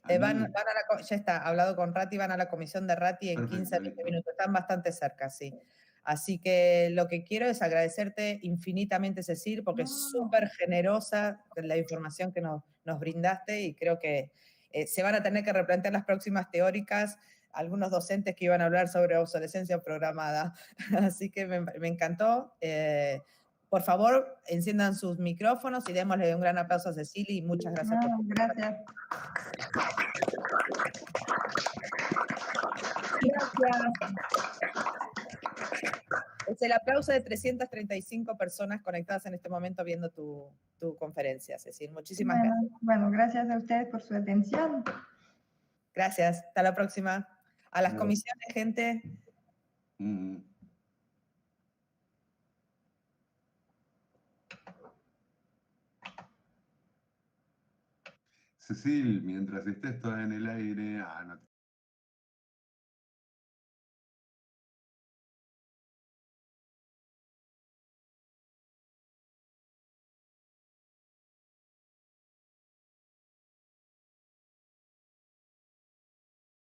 ya está, hablado con Ratti, van a la comisión de Ratti en 15, 20 minutos. Están bastante cerca, sí. Así que lo que quiero es agradecerte infinitamente, Cecil, porque es súper generosa la información que nos brindaste, y creo que se van a tener que replantear las próximas teóricas, algunos docentes que iban a hablar sobre obsolescencia programada. Así que me encantó. Por favor, enciendan sus micrófonos y démosle un gran aplauso a Cecilia y muchas gracias por Gracias. Gracias. Es el aplauso de 335 personas conectadas en este momento viendo tu conferencia, Cecilia. Muchísimas gracias. Bueno, gracias a ustedes por su atención. Gracias. Hasta la próxima. A las Adiós. comisiones, gente. Mm. Cecil, mientras estés toda en el aire, no te